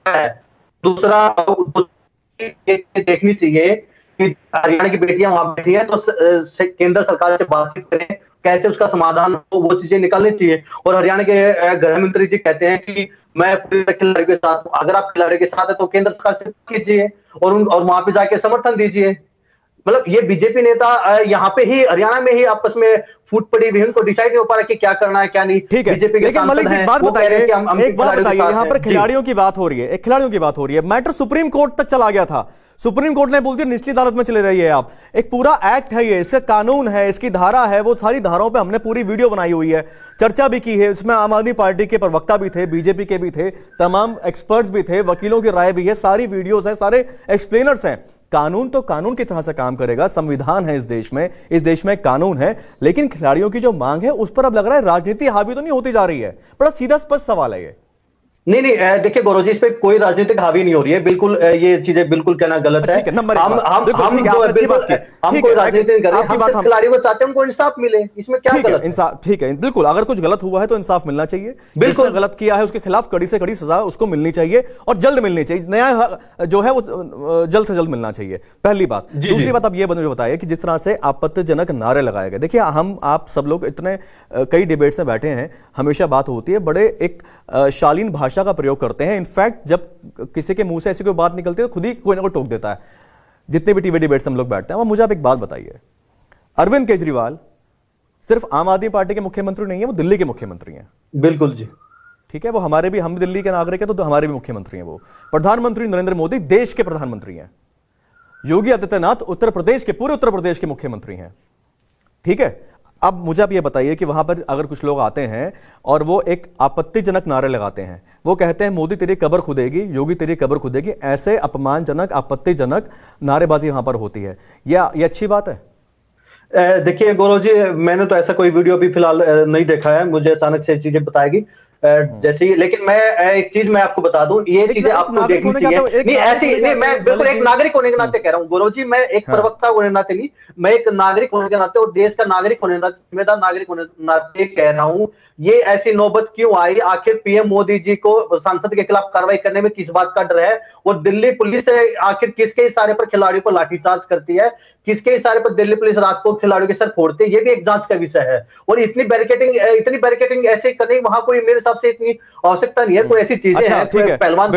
है, दूसरा देखनी चाहिए कि हरियाणा की बेटियां वहां बैठी हैं तो केंद्र सरकार से बातचीत करें, कैसे उसका समाधान हो, वो चीजें निकालनी चाहिए। और हरियाणा के गृह मंत्री जी कहते हैं कि मैं पूरे खिलाड़ी के साथ हूं। अगर आप खिलाड़ी के साथ है तो केंद्र सरकार से कीजिए और वहां पे जाके समर्थन दीजिए। मतलब ये बीजेपी नेता यहाँ पे ही हरियाणा में ही आपस में फूट पड़ी हुई, उनको डिसाइड नहीं हो पा रहा कि क्या करना है क्या नहीं। ठीक है, बीजेपी के सांसद हैं, बात वो कह रहे हैं कि हम एक बात बताइए, यहाँ पर जी। खिलाड़ियों की बात हो रही है, एक खिलाड़ियों की बात हो रही है, मैटर सुप्रीम कोर्ट तक चला गया था, सुप्रीम कोर्ट ने बोल दिया निचली अदालत में चले रहिए आप। एक पूरा एक्ट है ये, इसका कानून है, इसकी धारा है, वो सारी धाराओं पे हमने पूरी वीडियो बनाई हुई है, चर्चा भी की है, उसमें आम आदमी पार्टी के प्रवक्ता भी थे, बीजेपी के भी थे, तमाम एक्सपर्ट्स भी थे, वकीलों की राय भी है, सारी वीडियोस हैं, सारे एक्सप्लेनर्स हैं। कानून तो कानून की तरह से काम करेगा, संविधान है इस देश में कानून है, लेकिन खिलाड़ियों की जो मांग है उस पर अब लग रहा है राजनीति हावी तो नहीं होती जा रही है। बड़ा सीधा स्पष्ट सवाल है ये। नहीं, देखिए गौरव जी, इस पे कोई राजनीतिक हावी नहीं हो रही है, बिल्कुल ये चीजें बिल्कुल कहना गलत है। हम कोई राजनीति नहीं कर रहे, हम खिलाड़ियों को चाहते हैं उनको इंसाफ मिले, इसमें क्या गलत है? इंसाफ ठीक है, बिल्कुल, अगर कुछ गलत हुआ है तो इंसाफ मिलना चाहिए, जिसने गलत किया है उसके खिलाफ कड़ी से कड़ी सजा उसको मिलनी चाहिए और जल्द मिलनी चाहिए, न्याय जो है वो जल्द से जल्द मिलना चाहिए, पहली बात। दूसरी बात, अब ये बताइए कि जिस तरह से आपत्तिजनक नारे लगाए गए, देखिए हम आप सब लोग इतने कई डिबेट्स में बैठे हैं, हमेशा बात होती है, बड़े एक शालीन भाषा का प्रयोग करते हैं, इनफैक्ट जब किसी के मुंह से ऐसी कोई बात निकलती है तो खुद ही कोई ना कोई टोक देता है, जितने भी टीवी डिबेट्स हम लोग बैठते हैं। और मुझे आप एक बात बताइए, अरविंद केजरीवाल सिर्फ आम आदमी पार्टी के मुख्यमंत्री नहीं है, वो दिल्ली के मुख्यमंत्री हैं। बिल्कुल जी, ठीक है, वो हमारे भी, हम दिल्ली के नागरिक हैं तो हमारे भी मुख्यमंत्री हैं। वो प्रधानमंत्री नरेंद्र मोदी देश के प्रधानमंत्री हैं, योगी आदित्यनाथ उत्तर प्रदेश के, पूरे उत्तर प्रदेश के मुख्यमंत्री हैं। ठीक है, अब मुझे आप ये बताइए कि वहां पर अगर कुछ लोग आते हैं और वो एक आपत्तिजनक नारे लगाते हैं, वो कहते हैं मोदी तेरी कब्र खुदेगी, योगी तेरी कब्र खुदेगी, ऐसे अपमानजनक, आपत्तिजनक नारेबाजी वहां पर होती है, ये अच्छी बात है? देखिए गौरव जी, मैंने तो ऐसा कोई वीडियो भी फिलहाल नहीं देखा है, मुझे अचानक से चीजें बताएगी। जैसे लेकिन मैं एक चीज मैं आपको बता दूं, ये चीजें आपको देखनी चाहिए। नहीं ऐसी नहीं, मैं बिल्कुल एक नागरिक होने के नाते कह रहा हूँ गौरव जी, मैं एक प्रवक्ता होने के नाते नहीं, मैं एक नागरिक होने के नाते और देश का नागरिक होने के नाते, जिम्मेदार नागरिक होने के नाते कह रहा हूँ, ये ऐसी नौबत क्यों आई? आखिर पीएम मोदी जी को सांसद के खिलाफ कार्रवाई करने में किस बात का डर है? और दिल्ली पुलिस आखिर किसके इशारे पर खिलाड़ियों को लाठीचार्ज करती है? किसके इशारे पर दिल्ली पुलिस रात को खिलाड़ियों के सर फोड़ती है? ये भी एक जांच का विषय है। और इतनी बैरिकेडिंग ऐसे करने वहां कोई मेरे हिसाब से इतनी आवश्यकता नहीं है। कोई ऐसी चीजें अच्छा, हैं, ठीक है। पहलवान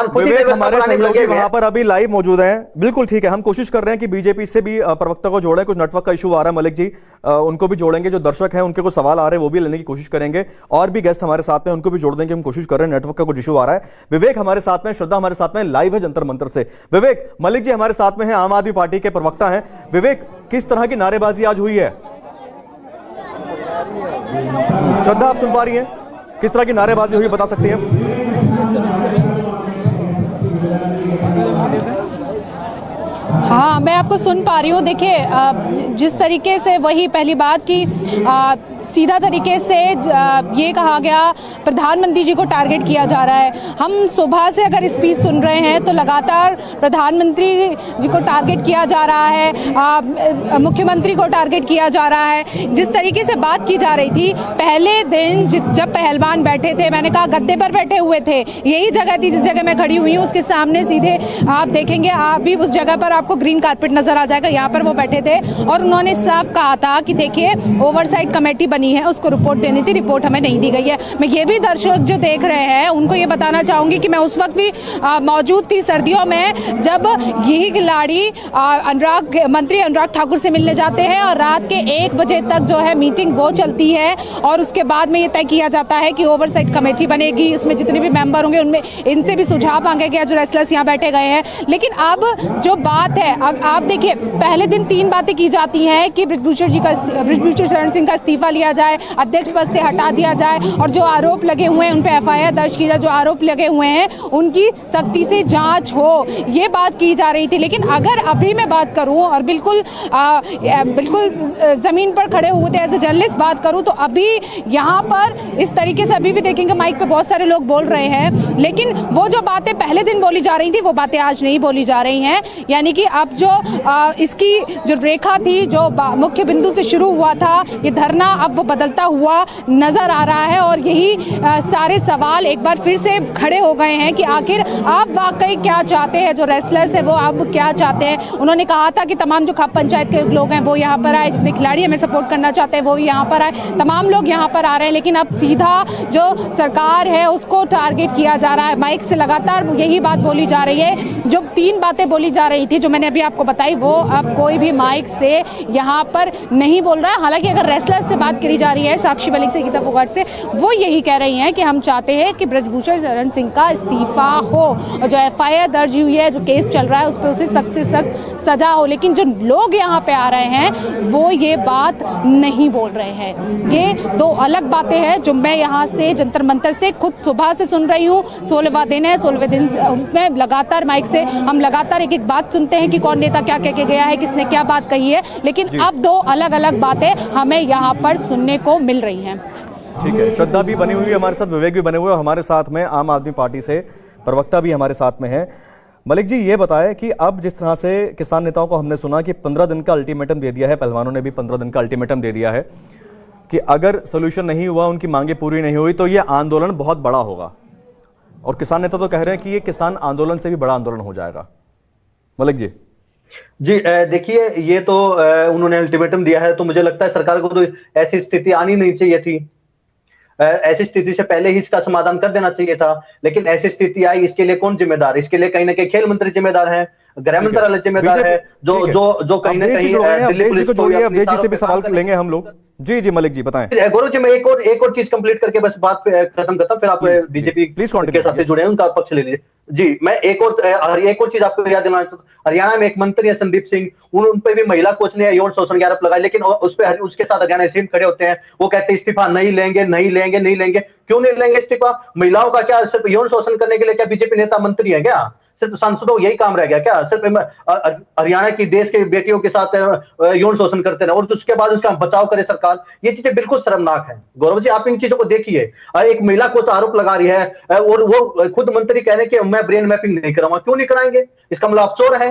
खुद विवेक हमारे सहयोगी वहां पर अभी लाइव मौजूद हैं। बिल्कुल ठीक है, हम कोशिश कर रहे हैं कि बीजेपी से भी प्रवक्ता को जोड़ें। कुछ नेटवर्क का इशू आ रहा है मलिक जी, उनको भी जोड़ेंगे। जो दर्शक हैं उनके कुछ सवाल आ रहे हैं वो भी लेने की कोशिश करेंगे, और भी गेस्ट हमारे साथ में उनको भी जोड़ देंगे। हम कोशिश कर रहे हैं, नेटवर्क का कुछ इशू आ रहा है। विवेक हमारे साथ में, श्रद्धा हमारे साथ में लाइव है जंतर मंतर से। विवेक, मलिक जी हमारे साथ में है, आम आदमी पार्टी के प्रवक्ता हैं। विवेक, किस तरह की नारेबाजी आज हुई है? श्रद्धा आप सुन पा रही हैं? किस तरह की नारेबाजी हुई बता सकती हैं? हाँ, मैं आपको सुन पा रही हूँ। देखिए, जिस तरीके से, वही पहली बात की सीधा तरीके से ये कहा गया, प्रधानमंत्री जी को टारगेट किया जा रहा है। हम सुबह से अगर स्पीच सुन रहे हैं तो लगातार प्रधानमंत्री जी को टारगेट किया जा रहा है, मुख्यमंत्री को टारगेट किया जा रहा है। जिस तरीके से बात की जा रही थी पहले दिन जब पहलवान बैठे थे, मैंने कहा गद्दे पर बैठे हुए थे, यही जगह थी जिस जगह मैं खड़ी हुई हूँ, उसके सामने सीधे आप देखेंगे, आप भी उस जगह पर आपको ग्रीन कारपेट नजर आ जाएगा, यहाँ पर वो बैठे थे और उन्होंने साफ कहा था कि देखिए ओवरसाइट कमेटी बनी है, उसको रिपोर्ट देनी थी, रिपोर्ट हमें नहीं दी गई है। मैं ये भी दर्शक जो देख रहे हैं उनको ये बताना चाहूंगी कि मैं उस वक्त भी मौजूद थी सर्दियों में, जब यही खिलाड़ी मंत्री अनुराग ठाकुर से मिलने जाते हैं और रात के 1 बजे तक जो है मीटिंग वो चलती है और उसके बाद में ये तय किया जाता है कि ओवरसाइट कमेटी बनेगी, उसमें जितने भी मेंबर होंगे उनमें इनसे भी सुझाव मांगे गए जो रेसलर्स यहाँ बैठे गए हैं। लेकिन अब जो बात है, अब आप देखिए पहले दिन 3 बातें की जाती हैं कि बृजभूषण शरण सिंह का इस्तीफा लिया जाए, अध्यक्ष पद से हटा दिया जाए और जो आरोप लगे हुए हैं उन पे एफआईआर दर्ज की जाए, जो आरोप लगे हुए हैं उनकी सख्ती से जांच हो, ये बात की जा रही थी। लेकिन अगर अभी मैं बात करूं और बिल्कुल जमीन पर खड़े हुए थे एज ए जर्नलिस्ट बात करूं, तो अभी यहाँ पर इस तरीके से अभी भी देखेंगे माइक पे बहुत सारे लोग बोल रहे हैं, लेकिन वो जो बातें पहले दिन बोली जा रही थी वो बातें आज नहीं बोली जा रही हैं। यानी कि अब जो इसकी जो रेखा थी, जो मुख्य बिंदु से शुरू हुआ था ये धरना, अब वो बदलता हुआ नजर आ रहा है और यही सारे सवाल एक बार फिर से खड़े हो गए हैं कि आखिर आप वाकई क्या चाहते हैं, जो रेसलर्स है वो आप क्या चाहते हैं। उन्होंने कहा था कि तमाम जो खाप पंचायत के लोग हैं वो यहाँ पर आए, जितने खिलाड़ी हमें सपोर्ट करना चाहते हैं वो भी यहाँ पर आए, तमाम लोग यहाँ पर आ रहे हैं। लेकिन अब सीधा जो सरकार है उसको टारगेट किया जा रहा है। माइक से लगातार यही बात बोली जा रही है। जो 3 बातें बोली जा रही थी जो मैंने अभी आपको बताई, वो अब कोई भी माइक से यहाँ पर नहीं बोल रहा है। हालांकि अगर रेसलर्स से बात करी जा रही है, साक्षी मलिक से, गीता फोगाट से, वो यही कह रही हैं कि हम चाहते हैं कि बृजभूषण शरण सिंह का इस्तीफा हो और जो एफआईआर दर्ज हुई है, जो केस चल रहा है उस पर उसे सख्त से सख्त सजा हो। लेकिन जो लोग यहाँ पे आ रहे हैं वो ये बात नहीं बोल रहे हैं। ये 2 अलग बातें हैं जो मैं यहाँ से जंतर मंतर से खुद सुबह से सुन रही हूँ। 16वां दिन है, 16वें दिन में लगातार माइक से हम लगातार एक बात सुनते हैं कि कौन नेता क्या कह के गया है, किसने क्या बात कही है, लेकिन अब 2 अलग अलग बातें हमें यहाँ पर सुनने को मिल रही हैं। ठीक है, श्रद्धा भी बनी हुई है हमारे साथ, विवेक भी बने हुए हमारे साथ में, आम आदमी पार्टी से प्रवक्ता भी हमारे साथ में है। मलिक जी ये बताएं कि अब जिस तरह से किसान नेताओं को हमने सुना कि 15 दिन का अल्टीमेटम दे दिया है, पहलवानों ने भी 15 दिन का अल्टीमेटम दे दिया है कि अगर सोल्यूशन नहीं हुआ, उनकी मांगे पूरी नहीं हुई तो ये आंदोलन बहुत बड़ा होगा, और किसान नेता तो कह रहे हैं कि ये किसान आंदोलन से भी बड़ा आंदोलन हो जाएगा। मलिक जी देखिए, ये तो उन्होंने अल्टीमेटम दिया है, तो मुझे लगता है सरकार को तो ऐसी स्थिति आनी नहीं चाहिए थी। ऐसी स्थिति से पहले ही इसका समाधान कर देना चाहिए था, लेकिन ऐसी स्थिति आई, इसके लिए कौन जिम्मेदार? इसके लिए कहीं ना कहीं खेल मंत्री जिम्मेदार है, गृह मंत्रालय जिम्मेदार है, जो कहीं ना कहीं दिल्ली पुलिस को जोड़िए। अवधेश जी से भी सवाल लेंगे हम लोग। जी मलिक जी बताएं। गौरव जी, मैं एक और चीज कंप्लीट करके बस बात पे खत्म करता हूं, फिर आप बीजेपी के साथ जुड़े हैं उनका पक्ष ले लीजिए। जी, मैं एक और चीज आपको याद दिलाना चाहता हूँ। हरियाणा में एक मंत्री है संदीप सिंह, उन पे भी महिला कोच ने यौन शोषण के आरोप लगाए, लेकिन उसके साथ हरियाणा एसडीएम खड़े होते हैं, वो कहते हैं इस्तीफा नहीं लेंगे। क्यों नहीं लेंगे इस्तीफा? महिलाओं का क्या सिर्फ यौन शोषण करने के लिए क्या बीजेपी नेता मंत्री है क्या? सिर्फ सांसदों यही काम रह गया क्या? सिर्फ हरियाणा की देश के बेटियों के साथ यौन शोषण करते रहे और उसके बाद उसका बचाव करे सरकार। ये चीजें बिल्कुल शर्मनाक है। गौरव जी, आप इन चीजों को देखिए। एक महिला को आरोप लगा रही है और वो खुद मंत्री कह रहे हैं कि मैं ब्रेन मैपिंग नहीं कराऊंगा। क्यों नहीं कराएंगे? इसका मतलब आप चोर है।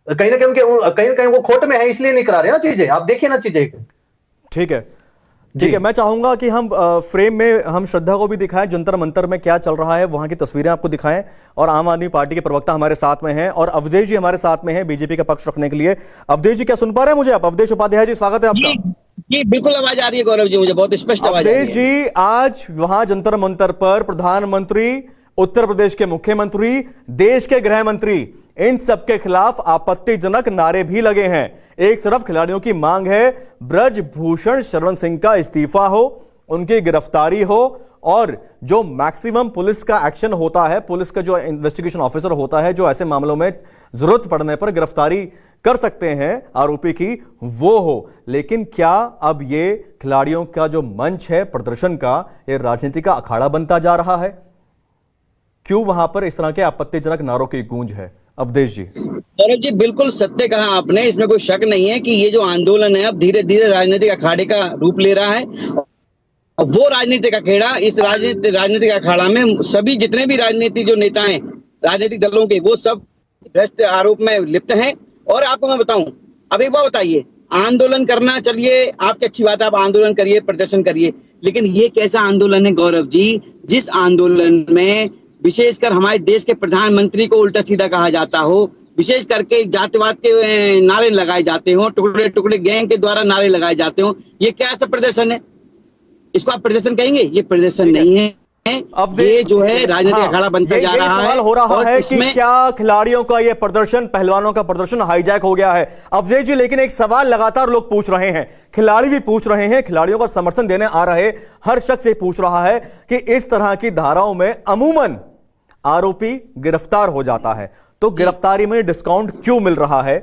कहीं ना कहीं वो खोट में है, इसलिए नहीं करा रहे ना चीजें। आप देखिए ना चीजें। ठीक है, ठीक है। मैं चाहूंगा कि हम फ्रेम में हम श्रद्धा को भी दिखाएं, जंतर मंतर में क्या चल रहा है वहां की तस्वीरें आपको दिखाएं। और आम आदमी पार्टी के प्रवक्ता हमारे साथ में हैं और अवधेश जी हमारे साथ में हैं बीजेपी का पक्ष रखने के लिए। अवधेश जी, क्या सुन पा रहे हैं मुझे आप? अवधेश उपाध्याय जी, स्वागत है आपका। जी बिल्कुल आवाज आ रही है गौरव जी, मुझे बहुत स्पष्ट आवाज आ रही है। अवधेश जी, आज वहां जंतर मंतर पर प्रधानमंत्री, उत्तर प्रदेश के मुख्यमंत्री, देश के गृह मंत्री, इन सबके खिलाफ आपत्तिजनक नारे भी लगे हैं। एक तरफ खिलाड़ियों की मांग है ब्रजभूषण शरण सिंह का इस्तीफा हो, उनकी गिरफ्तारी हो और जो मैक्सिमम पुलिस का एक्शन होता है, पुलिस का जो इन्वेस्टिगेशन ऑफिसर होता है जो ऐसे मामलों में जरूरत पड़ने पर गिरफ्तारी कर सकते हैं आरोपी की, वो हो। लेकिन क्या अब ये खिलाड़ियों का जो मंच है प्रदर्शन का, ये राजनीति का अखाड़ा बनता जा रहा है? क्यों वहां पर इस तरह के आपत्तिजनक नारों की गूंज है? अवधेश जी। गौरव जी, बिल्कुल सत्य कहा आपने, इसमें कोई शक नहीं है कि ये जो आंदोलन है अब धीरे धीरे राजनीतिक अखाड़े का रूप ले रहा है। वो राजनीतिक अखाड़ा, इस राजनीतिक अखाड़ा में सभी जितने भी राजनीतिक जो नेता हैं राजनीतिक दलों के, वो सब भ्रष्ट आरोप में लिप्त हैं। और आपको मैं बताऊं, अब एक बात बताइए, आंदोलन करना, चलिए आपकी अच्छी बात है, आप आंदोलन करिए, प्रदर्शन करिए, लेकिन ये कैसा आंदोलन है गौरव जी जिस आंदोलन में विशेषकर हमारे देश के प्रधानमंत्री को उल्टा सीधा कहा जाता हो, विशेष करके जातिवाद के नारे लगाए जाते हो, टुकड़े टुकड़े गैंग के द्वारा नारे लगाए जाते हो। ये क्या ऐसा प्रदर्शन है? इसको आप प्रदर्शन कहेंगे? ये प्रदर्शन नहीं है, ये जो है राजनीतिक अखाड़ा बनता जा रहा है। सवाल हो रहा है कि क्या खिलाड़ियों का ये प्रदर्शन, पहलवानों का प्रदर्शन हाईजैक हो गया है? अवधेश जी, लेकिन एक सवाल लगातार लोग पूछ रहे हैं, खिलाड़ी भी पूछ रहे हैं, खिलाड़ियों का समर्थन देने आ रहे हर शख्स ये पूछ रहा है कि इस तरह की धाराओं में अमूमन आरोपी गिरफ्तार हो जाता है, तो गिरफ्तारी में डिस्काउंट क्यों मिल रहा है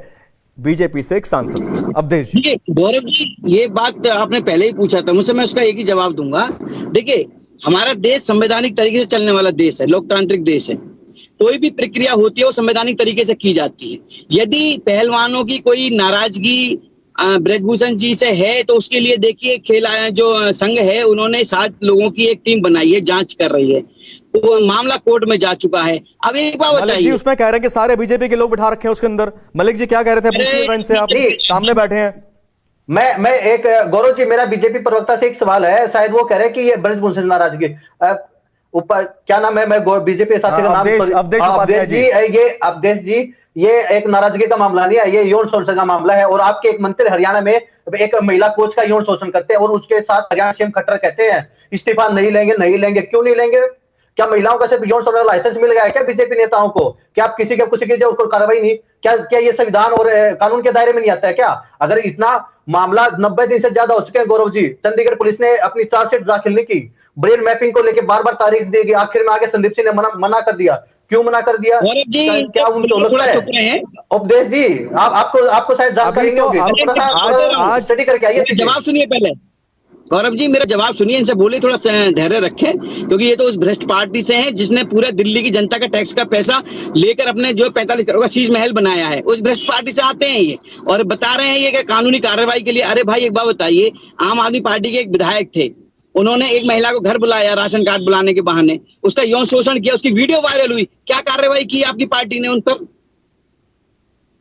बीजेपी से एक सांसद? अवधेश जी। गौरव जी, ये बात आपने पहले ही पूछा था मुझसे, मैं उसका एक ही जवाब दूंगा। देखिए, हमारा देश संवैधानिक तरीके से चलने वाला देश है, लोकतांत्रिक देश है। कोई भी प्रक्रिया होती है वो संवैधानिक तरीके से की जाती है। यदि पहलवानों की कोई नाराजगी ब्रजभूषण जी से है तो उसके लिए देखिए, खेल जो संघ है उन्होंने 7 लोगों की एक टीम बनाई है, जांच कर रही है, वो मामला कोर्ट में जा चुका है। अब एक बात बताइए, उसमें कह रहे हैं कि सारे बीजेपी के लोग बिठा रखे हैं उसके अंदर। मलिक जी क्या कह रहे थे? से आप सामने बैठे हैं। मैं एक गौरव जी, मेरा बीजेपी प्रवक्ता से एक सवाल है, शायद वो कह रहे हैं कि ये ब्रजभूषण नाराजगी ऊपर क्या नाम है, मैं बीजेपी साथी का नाम अवधेश जी। ये अवधेश जी, ये एक नाराजगी का मामला नहीं है, ये यौन शोषण का मामला है। और आपके एक मंत्री हरियाणा में एक महिला कोच का यौन शोषण करते हैं और उसके साथ हरियाणा सीएम खट्टर कहते हैं इस्तीफा नहीं लेंगे, नहीं लेंगे। क्यों नहीं लेंगे? क्या महिलाओं का सिर्फ यौन शोषण लाइसेंस मिल गया है क्या बीजेपी नेताओं को? क्या आप किसी की जो कार्रवाई नहीं, क्या ये संविधान और कानून के दायरे में नहीं आता है क्या? अगर इतना मामला 90 दिन से ज्यादा हो चुके हैं गौरव जी, चंडीगढ़ पुलिस ने अपनी चार्जशीट दाखिल नहीं की, ब्रेन मैपिंग को लेकर बार बार तारीख दी गई, आखिर में आगे संदीप सिंह ने मना कर दिया। क्यों मना कर दिया? क्या उनको लगता है? उपदेश जी, आपको शायद जानकारी नहीं होगी, स्टडी करके आइए। जवाब सुनिए पहले गौरव जी, मेरा जवाब सुनिए, इनसे बोले थोड़ा धैर्य रखें, क्योंकि ये तो उस भ्रष्ट पार्टी से हैं जिसने पूरे दिल्ली की जनता का टैक्स का पैसा लेकर अपने जो 45 करोड़ का शीश महल बनाया है, उस भ्रष्ट पार्टी से आते हैं ये, और बता रहे हैं ये कि कानूनी कार्रवाई के लिए। अरे भाई, एक बात बताइए, आम आदमी पार्टी के एक विधायक थे, उन्होंने एक महिला को घर बुलाया राशन कार्ड बुलाने के बहाने, उसका यौन शोषण किया, उसकी वीडियो वायरल हुई। क्या कार्रवाई की आपकी पार्टी ने उन पर?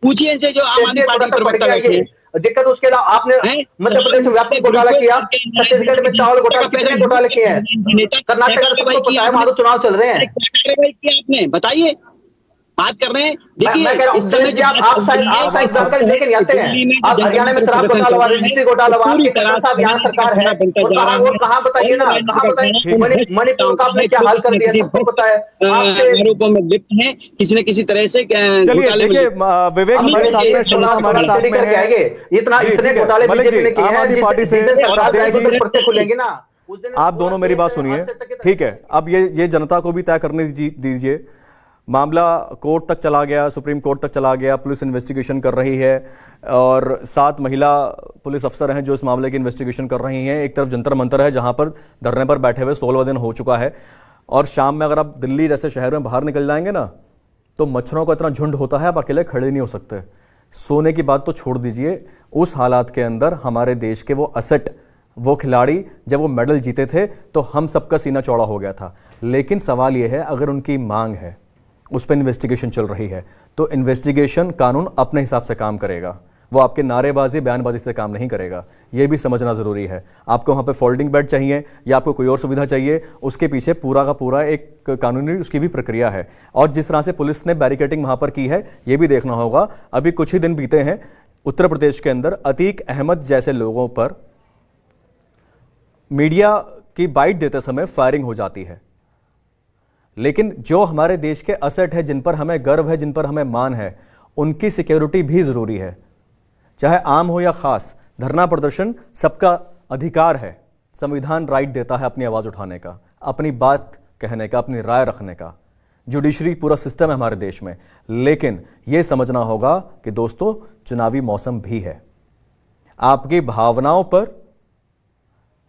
पूछिए इनसे जो आम आदमी पार्टी के प्रवक्ता बैठे। दिक्कत उसके अलावा आपने मध्य प्रदेश में व्यापक घोटाला किया, छत्तीसगढ़ में चावल घोटाला, कितने घोटाले किए हैं, कर्नाटक में सबको पता है, वहां तो चुनाव चल रहे हैं। आपने बताइए, बात कर रहे हैं। देखिए, इस समय आप शायद जानकारी लेके नहीं आते हैं। आप हरियाणा में शराब घोटाला, रजिस्ट्री घोटाला, आपकी यहाँ सरकार है, और कहाँ बताइए ना, कहाँ बताइए? मणिपुर का आपने क्या हाल कर दिया, सबको पता है। आरोपों में लिप्त हैं किसी न किसी तरह से। विवेक हमारे सामने, हमारे साथ में है, इतने घोटाले बीजेपी ने किए हैं, आम आदमी पार्टी से, और खुलेंगे ना। आप दोनों मेरी बात सुनिए, ठीक है? अब ये जनता को भी तय करने दीजिए। मामला कोर्ट तक चला गया, सुप्रीम कोर्ट तक चला गया, पुलिस इन्वेस्टिगेशन कर रही है और 7 महिला पुलिस अफसर हैं जो इस मामले की इन्वेस्टिगेशन कर रही हैं। एक तरफ जंतर मंतर है जहां पर धरने पर बैठे हुए 16वां दिन हो चुका है, और शाम में अगर आप दिल्ली जैसे शहर में बाहर निकल जाएंगे ना, तो मच्छरों का इतना झुंड होता है, आप अकेले खड़े नहीं हो सकते। सोने की बात तो छोड़ दीजिए, उस हालात के अंदर हमारे देश के वो असेट, वो खिलाड़ी जब वो मेडल जीते थे तो हम सबका सीना चौड़ा हो गया था। लेकिन सवाल ये है, अगर उनकी मांग है, उस पर इन्वेस्टिगेशन चल रही है, तो इन्वेस्टिगेशन कानून अपने हिसाब से काम करेगा, वो आपके नारेबाजी बयानबाजी से काम नहीं करेगा। ये भी समझना ज़रूरी है। आपको वहाँ पे फोल्डिंग बेड चाहिए या आपको कोई और सुविधा चाहिए, उसके पीछे पूरा का पूरा एक कानूनी उसकी भी प्रक्रिया है। और जिस तरह से पुलिस ने बैरिकेडिंग वहाँ पर की है, ये भी देखना होगा। अभी कुछ ही दिन बीते हैं, उत्तर प्रदेश के अंदर अतीक अहमद जैसे लोगों पर मीडिया की बाइट देते समय फायरिंग हो जाती है। लेकिन जो हमारे देश के असेट है, जिन पर हमें गर्व है, जिन पर हमें मान है, उनकी सिक्योरिटी भी ज़रूरी है। चाहे आम हो या खास, धरना प्रदर्शन सबका अधिकार है। संविधान राइट देता है अपनी आवाज़ उठाने का, अपनी बात कहने का, अपनी राय रखने का। जुडिशरी पूरा सिस्टम है हमारे देश में। लेकिन यह समझना होगा कि दोस्तों, चुनावी मौसम भी है। आपकी भावनाओं पर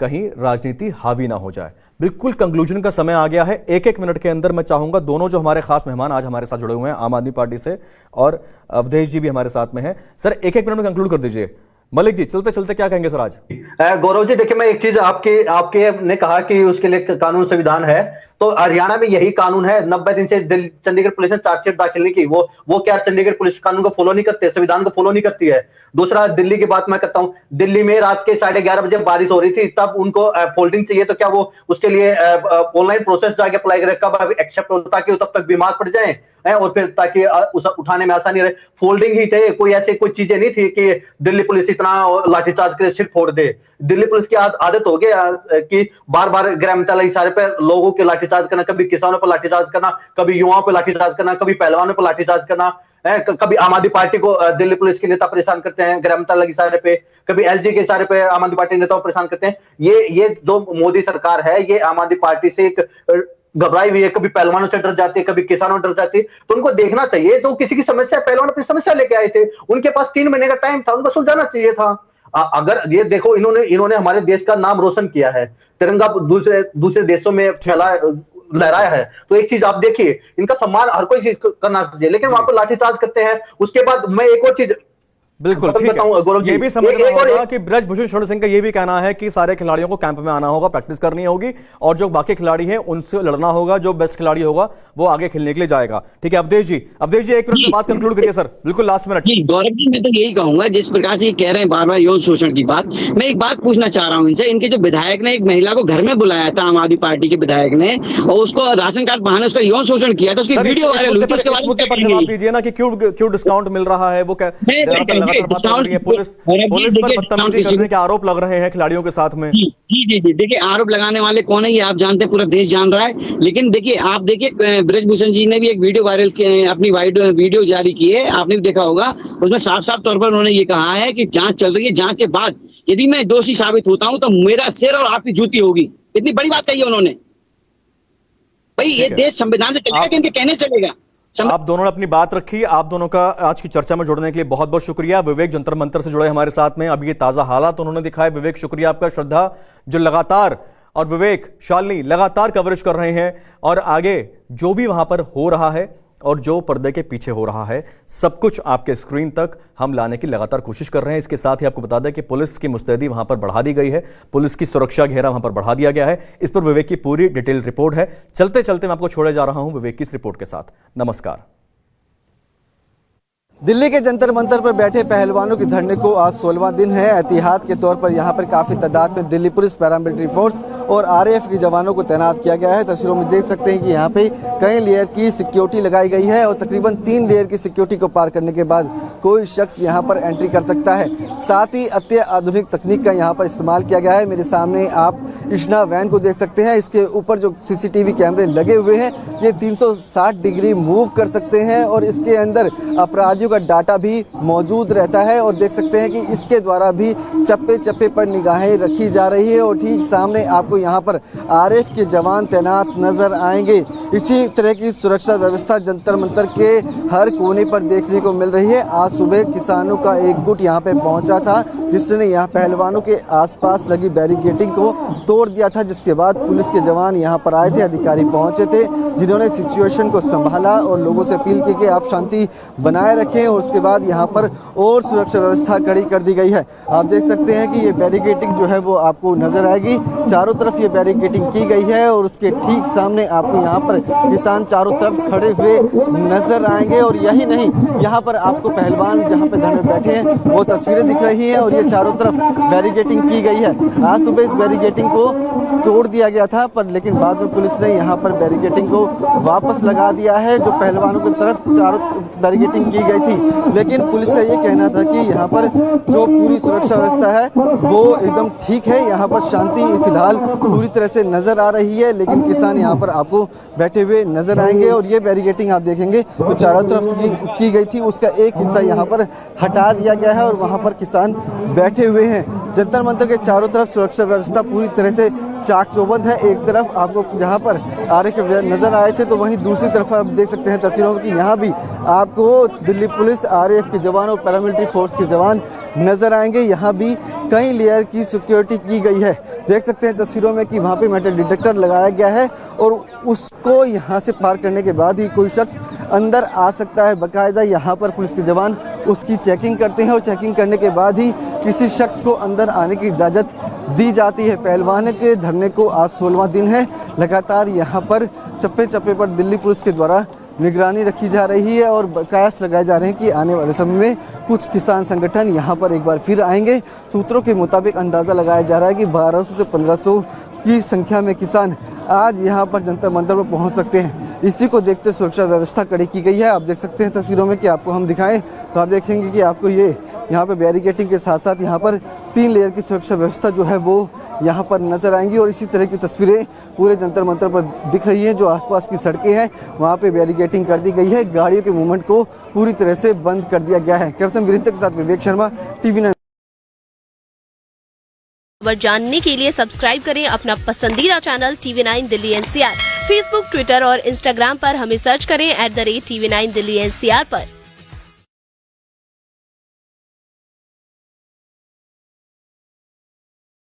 कहीं राजनीति हावी ना हो जाए। बिल्कुल कंक्लूजन का समय आ गया है। एक एक मिनट के अंदर मैं चाहूंगा दोनों जो हमारे खास मेहमान आज हमारे साथ जुड़े हुए हैं आम आदमी पार्टी से, और अवधेश जी भी हमारे साथ में हैं। सर, एक एक मिनट में कंक्लूड कर दीजिए। मलिक जी, चलते चलते क्या कहेंगे सर आज? गौरव जी, देखिए, मैं एक चीज आपके ने कहा कि उसके लिए कानून संविधान है, तो हरियाणा में यही कानून है। 90 दिन से चंडीगढ़ पुलिस ने चार्जशीट दाखिल नहीं की। वो क्या चंडीगढ़ पुलिस कानून को फॉलो नहीं करते, संविधान को फॉलो नहीं करती है। दूसरा, दिल्ली की बात मैं करता हूं। दिल्ली में रात के 11:30 बजे बारिश हो रही थी, तब उनको फोल्डिंग चाहिए, तो क्या वो उसके लिए ऑनलाइन प्रोसेस जाके अप्लाई करें? कब एक्सेप्ट होता, ताकि तब तक बीमार पड़ जाए और फिर ताकि उसे उठाने में आसानी रहे। फोल्डिंग ही थे, कोई ऐसे कोई चीजें नहीं थी कि दिल्ली पुलिस इतना लाठीचार्ज करे, सिर फोड़ दे। दिल्ली पुलिस की आदत हो गई कि बार बार गृह मंत्रालय इशारे पे लोगों के लाठीचार्ज करना, कभी किसानों पर लाठीचार्ज करना, कभी युवाओं पर लाठीचार्ज करना, कभी पहलवानों पर लाठीचार्ज करना, कभी आम आदमी पार्टी को दिल्ली पुलिस के नेता परेशान करते हैं गृह मंत्रालय के इशारे पे, कभी एलजी के इशारे पे आम आदमी पार्टी नेताओं परेशान करते हैं। ये जो मोदी सरकार है, ये आम आदमी पार्टी से एक घबराई हुई है। कभी पहलवानों से डर जाती है, कभी किसानों डर जाती है। तो उनको देखना चाहिए, तो किसी की समस्या, पहलवान अपनी समस्या लेके आए थे, उनके पास 3 महीने का टाइम था, उनको सुलझाना चाहिए था। अगर ये देखो, इन्होंने हमारे देश का नाम रोशन किया है, तिरंगा दूसरे देशों में लहराया है। तो एक चीज आप देखिए, इनका सम्मान हर कोई चीज करना चाहिए, लेकिन वहां पर लाठीचार्ज करते हैं। उसके बाद मैं एक और चीज बिल्कुल ठीक है, ये भी समझना होगा कि ब्रजभूषण शरण सिंह का ये भी कहना है कि सारे खिलाड़ियों को कैंप में आना होगा, प्रैक्टिस करनी होगी, और जो बाकी खिलाड़ी हैं उनसे लड़ना होगा। जो बेस्ट खिलाड़ी होगा वो आगे खेलने के लिए जाएगा। ठीक है अवधेश जी, एक मिनट में बात कंक्लूड करिए सर, बिल्कुल लास्ट मिनट। गौरव जी, मैं तो यही कहूंगा, जिस प्रकार से कह रहे हैं बार बार यौन शोषण की बात, मैं एक बात पूछना चाह रहा हूँ इनसे। इनके जो विधायक ने एक महिला को घर में बुलाया था, आम आदमी पार्टी के विधायक ने, और उसको राशन कार्ड बहाने उसका यौन शोषण किया था, उसकी वीडियो वायरल हुई थी। उसके बाद जवाब दीजिए ना कि क्यों डिस्काउंट मिल रहा है, वो पुलिस पर बदतमीजी करने के आरोप लग रहे हैं खिलाड़ियों के साथ में। जी, देखिए, आरोप लगाने वाले कौन है ये आप जानते हैं, पूरा देश जान रहा है। लेकिन देखिए, आप देखिए, ब्रजभूषण जी ने भी एक वीडियो वायरल अपनी वीडियो जारी की है, आपने भी देखा होगा। उसमें साफ साफ तौर पर उन्होंने ये कहा है कि जांच चल रही है, जांच के बाद यदि मैं दोषी साबित होता हूं तो मेरा सिर और आपकी जूती होगी। इतनी बड़ी बात कही है उन्होंने। भाई, ये देश संविधान से चलेगा कि इनके कहने चलेगा? आप दोनों ने अपनी बात रखी। आप दोनों का आज की चर्चा में जुड़ने के लिए बहुत बहुत शुक्रिया। विवेक जंतर मंतर से जुड़े हमारे साथ में, अब ये ताजा हालात उन्होंने दिखाए। विवेक, शुक्रिया आपका। श्रद्धा जो लगातार, और विवेक, शालिनी लगातार कवरेज कर रहे हैं, और आगे जो भी वहां पर हो रहा है और जो पर्दे के पीछे हो रहा है, सब कुछ आपके स्क्रीन तक हम लाने की लगातार कोशिश कर रहे हैं। इसके साथ ही आपको बता दें कि पुलिस की मुस्तैदी वहां पर बढ़ा दी गई है, पुलिस की सुरक्षा घेरा वहां पर बढ़ा दिया गया है। इस पर विवेक की पूरी डिटेल रिपोर्ट है। चलते चलते मैं आपको छोड़े जा रहा हूं विवेक की इस रिपोर्ट के साथ। नमस्कार। दिल्ली के जंतर मंतर पर बैठे पहलवानों के धरने को आज 16वां दिन है। एहतियात के तौर पर यहाँ पर काफ़ी तादाद में दिल्ली पुलिस, पैरामिलिट्री फोर्स और आरएएफ के जवानों को तैनात किया गया है। तस्वीरों में देख सकते हैं कि यहाँ पे कई लेयर की सिक्योरिटी लगाई गई है, और तकरीबन 3 लेयर की सिक्योरिटी को पार करने के बाद कोई शख्स यहाँ पर एंट्री कर सकता है। साथ ही अत्याधुनिक तकनीक का यहाँ पर इस्तेमाल किया गया है। मेरे सामने आप इश्ना वैन को देख सकते हैं। इसके ऊपर जो CCTV कैमरे लगे हुए हैं, ये 360 डिग्री मूव कर सकते हैं, और इसके अंदर अपराधियों गाड़ियों का डाटा भी मौजूद रहता है और देख सकते हैं कि इसके द्वारा भी चप्पे चप्पे पर निगाहें रखी जा रही है। और ठीक सामने आपको यहाँ पर आरएएफ के जवान तैनात नजर आएंगे। इसी तरह की सुरक्षा व्यवस्था जंतर मंतर के हर कोने पर देखने को मिल रही है। आज सुबह किसानों का एक गुट यहाँ पे पहुंचा था, जिसने यहाँ पहलवानों के आसपास लगी बैरिकेडिंग को तोड़ दिया था, जिसके बाद पुलिस के जवान यहाँ पर आए थे, अधिकारी पहुंचे थे, जिन्होंने सिचुएशन को संभाला और लोगों से अपील की कि आप शांति बनाए रखें। और उसके बाद यहाँ पर और सुरक्षा व्यवस्था कड़ी कर दी गई है। आप देख सकते हैं कि ये बैरिकेडिंग जो है वो आपको नजर आएगी, चारों तरफ ये बैरिकेडिंग की गई है और उसके ठीक सामने आपको यहाँ पर किसान चारों तरफ खड़े हुए नजर आएंगे। और यही नहीं, यहाँ पर आपको पहलवान जहाँ पे धरने बैठे हैं वो तस्वीरें दिख रही हैं और ये चारों तरफ बैरिकेडिंग की गई है। आज सुबह इस बैरिकेडिंग को तोड़ दिया गया था, पर लेकिन बाद में पुलिस ने यहाँ पर बैरिकेडिंग को वापस लगा दिया है। जो पहलवानों की तरफ चारों बैरिकेडिंग की गई थी, लेकिन पुलिस का ये कहना था कि यहाँ पर जो पूरी सुरक्षा व्यवस्था है वो एकदम ठीक है, यहाँ पर शांति फिलहाल पूरी तरह से नजर आ रही है। लेकिन किसान यहाँ पर आपको बैठे हुए नजर आएंगे और ये बैरिकेडिंग आप देखेंगे जो चारों तरफ की गई थी उसका एक हिस्सा यहाँ पर हटा दिया गया है और वहाँ पर किसान बैठे हुए हैं। जंतर मंतर के चारों तरफ सुरक्षा व्यवस्था पूरी तरह से चाक चौबंद है। एक तरफ आपको यहाँ पर आरएएफ नजर आए थे, तो वहीं दूसरी तरफ आप देख सकते हैं तस्वीरों में कि यहाँ भी आपको दिल्ली पुलिस, आरएएफ के जवान और पैरामिलिट्री फोर्स के जवान नजर आएंगे। यहाँ भी कई लेयर की सिक्योरिटी की गई है। देख सकते हैं तस्वीरों में कि वहाँ पे मेटल डिटेक्टर लगाया गया है और उसको यहाँ से पार करने के बाद ही कोई शख्स अंदर आ सकता है। बाकायदा यहाँ पर पुलिस के जवान उसकी चेकिंग करते हैं और चेकिंग करने के बाद ही किसी शख्स को अंदर आने की इजाज़त दी जाती है। पहलवान के धरने को आज 16वां दिन है। लगातार यहाँ पर चप्पे चप्पे पर दिल्ली पुलिस के द्वारा निगरानी रखी जा रही है और कयास लगाए जा रहे हैं कि आने वाले समय में कुछ किसान संगठन यहाँ पर एक बार फिर आएंगे। सूत्रों के मुताबिक अंदाज़ा लगाया जा रहा है कि 1200 से 1500 की संख्या में किसान आज यहाँ पर जंतर मंतर पर पहुँच सकते हैं। इसी को देखते सुरक्षा व्यवस्था कड़ी की गई है। आप देख सकते हैं तस्वीरों में कि आपको हम दिखाएं तो आप देखेंगे कि आपको ये यहाँ पे बैरिकेडिंग के साथ साथ यहाँ पर 3 लेयर की सुरक्षा व्यवस्था जो है वो यहाँ पर नजर आएंगी। और इसी तरह की तस्वीरें पूरे जंतर मंतर पर दिख रही है। जो आसपास की सड़कें हैं वहाँ पे बैरिकेडिंग कर दी गई है, गाड़ियों के मूवमेंट को पूरी तरह से बंद कर दिया गया है। कैप्टन वीरेंद्र के साथ विवेक शर्मा, TV9। खबर जानने के लिए सब्सक्राइब करें अपना पसंदीदा channel TV9 Delhi NCR। Facebook, Twitter और इंस्टाग्राम पर हमें सर्च करें @TV9 दिल्ली NCR पर।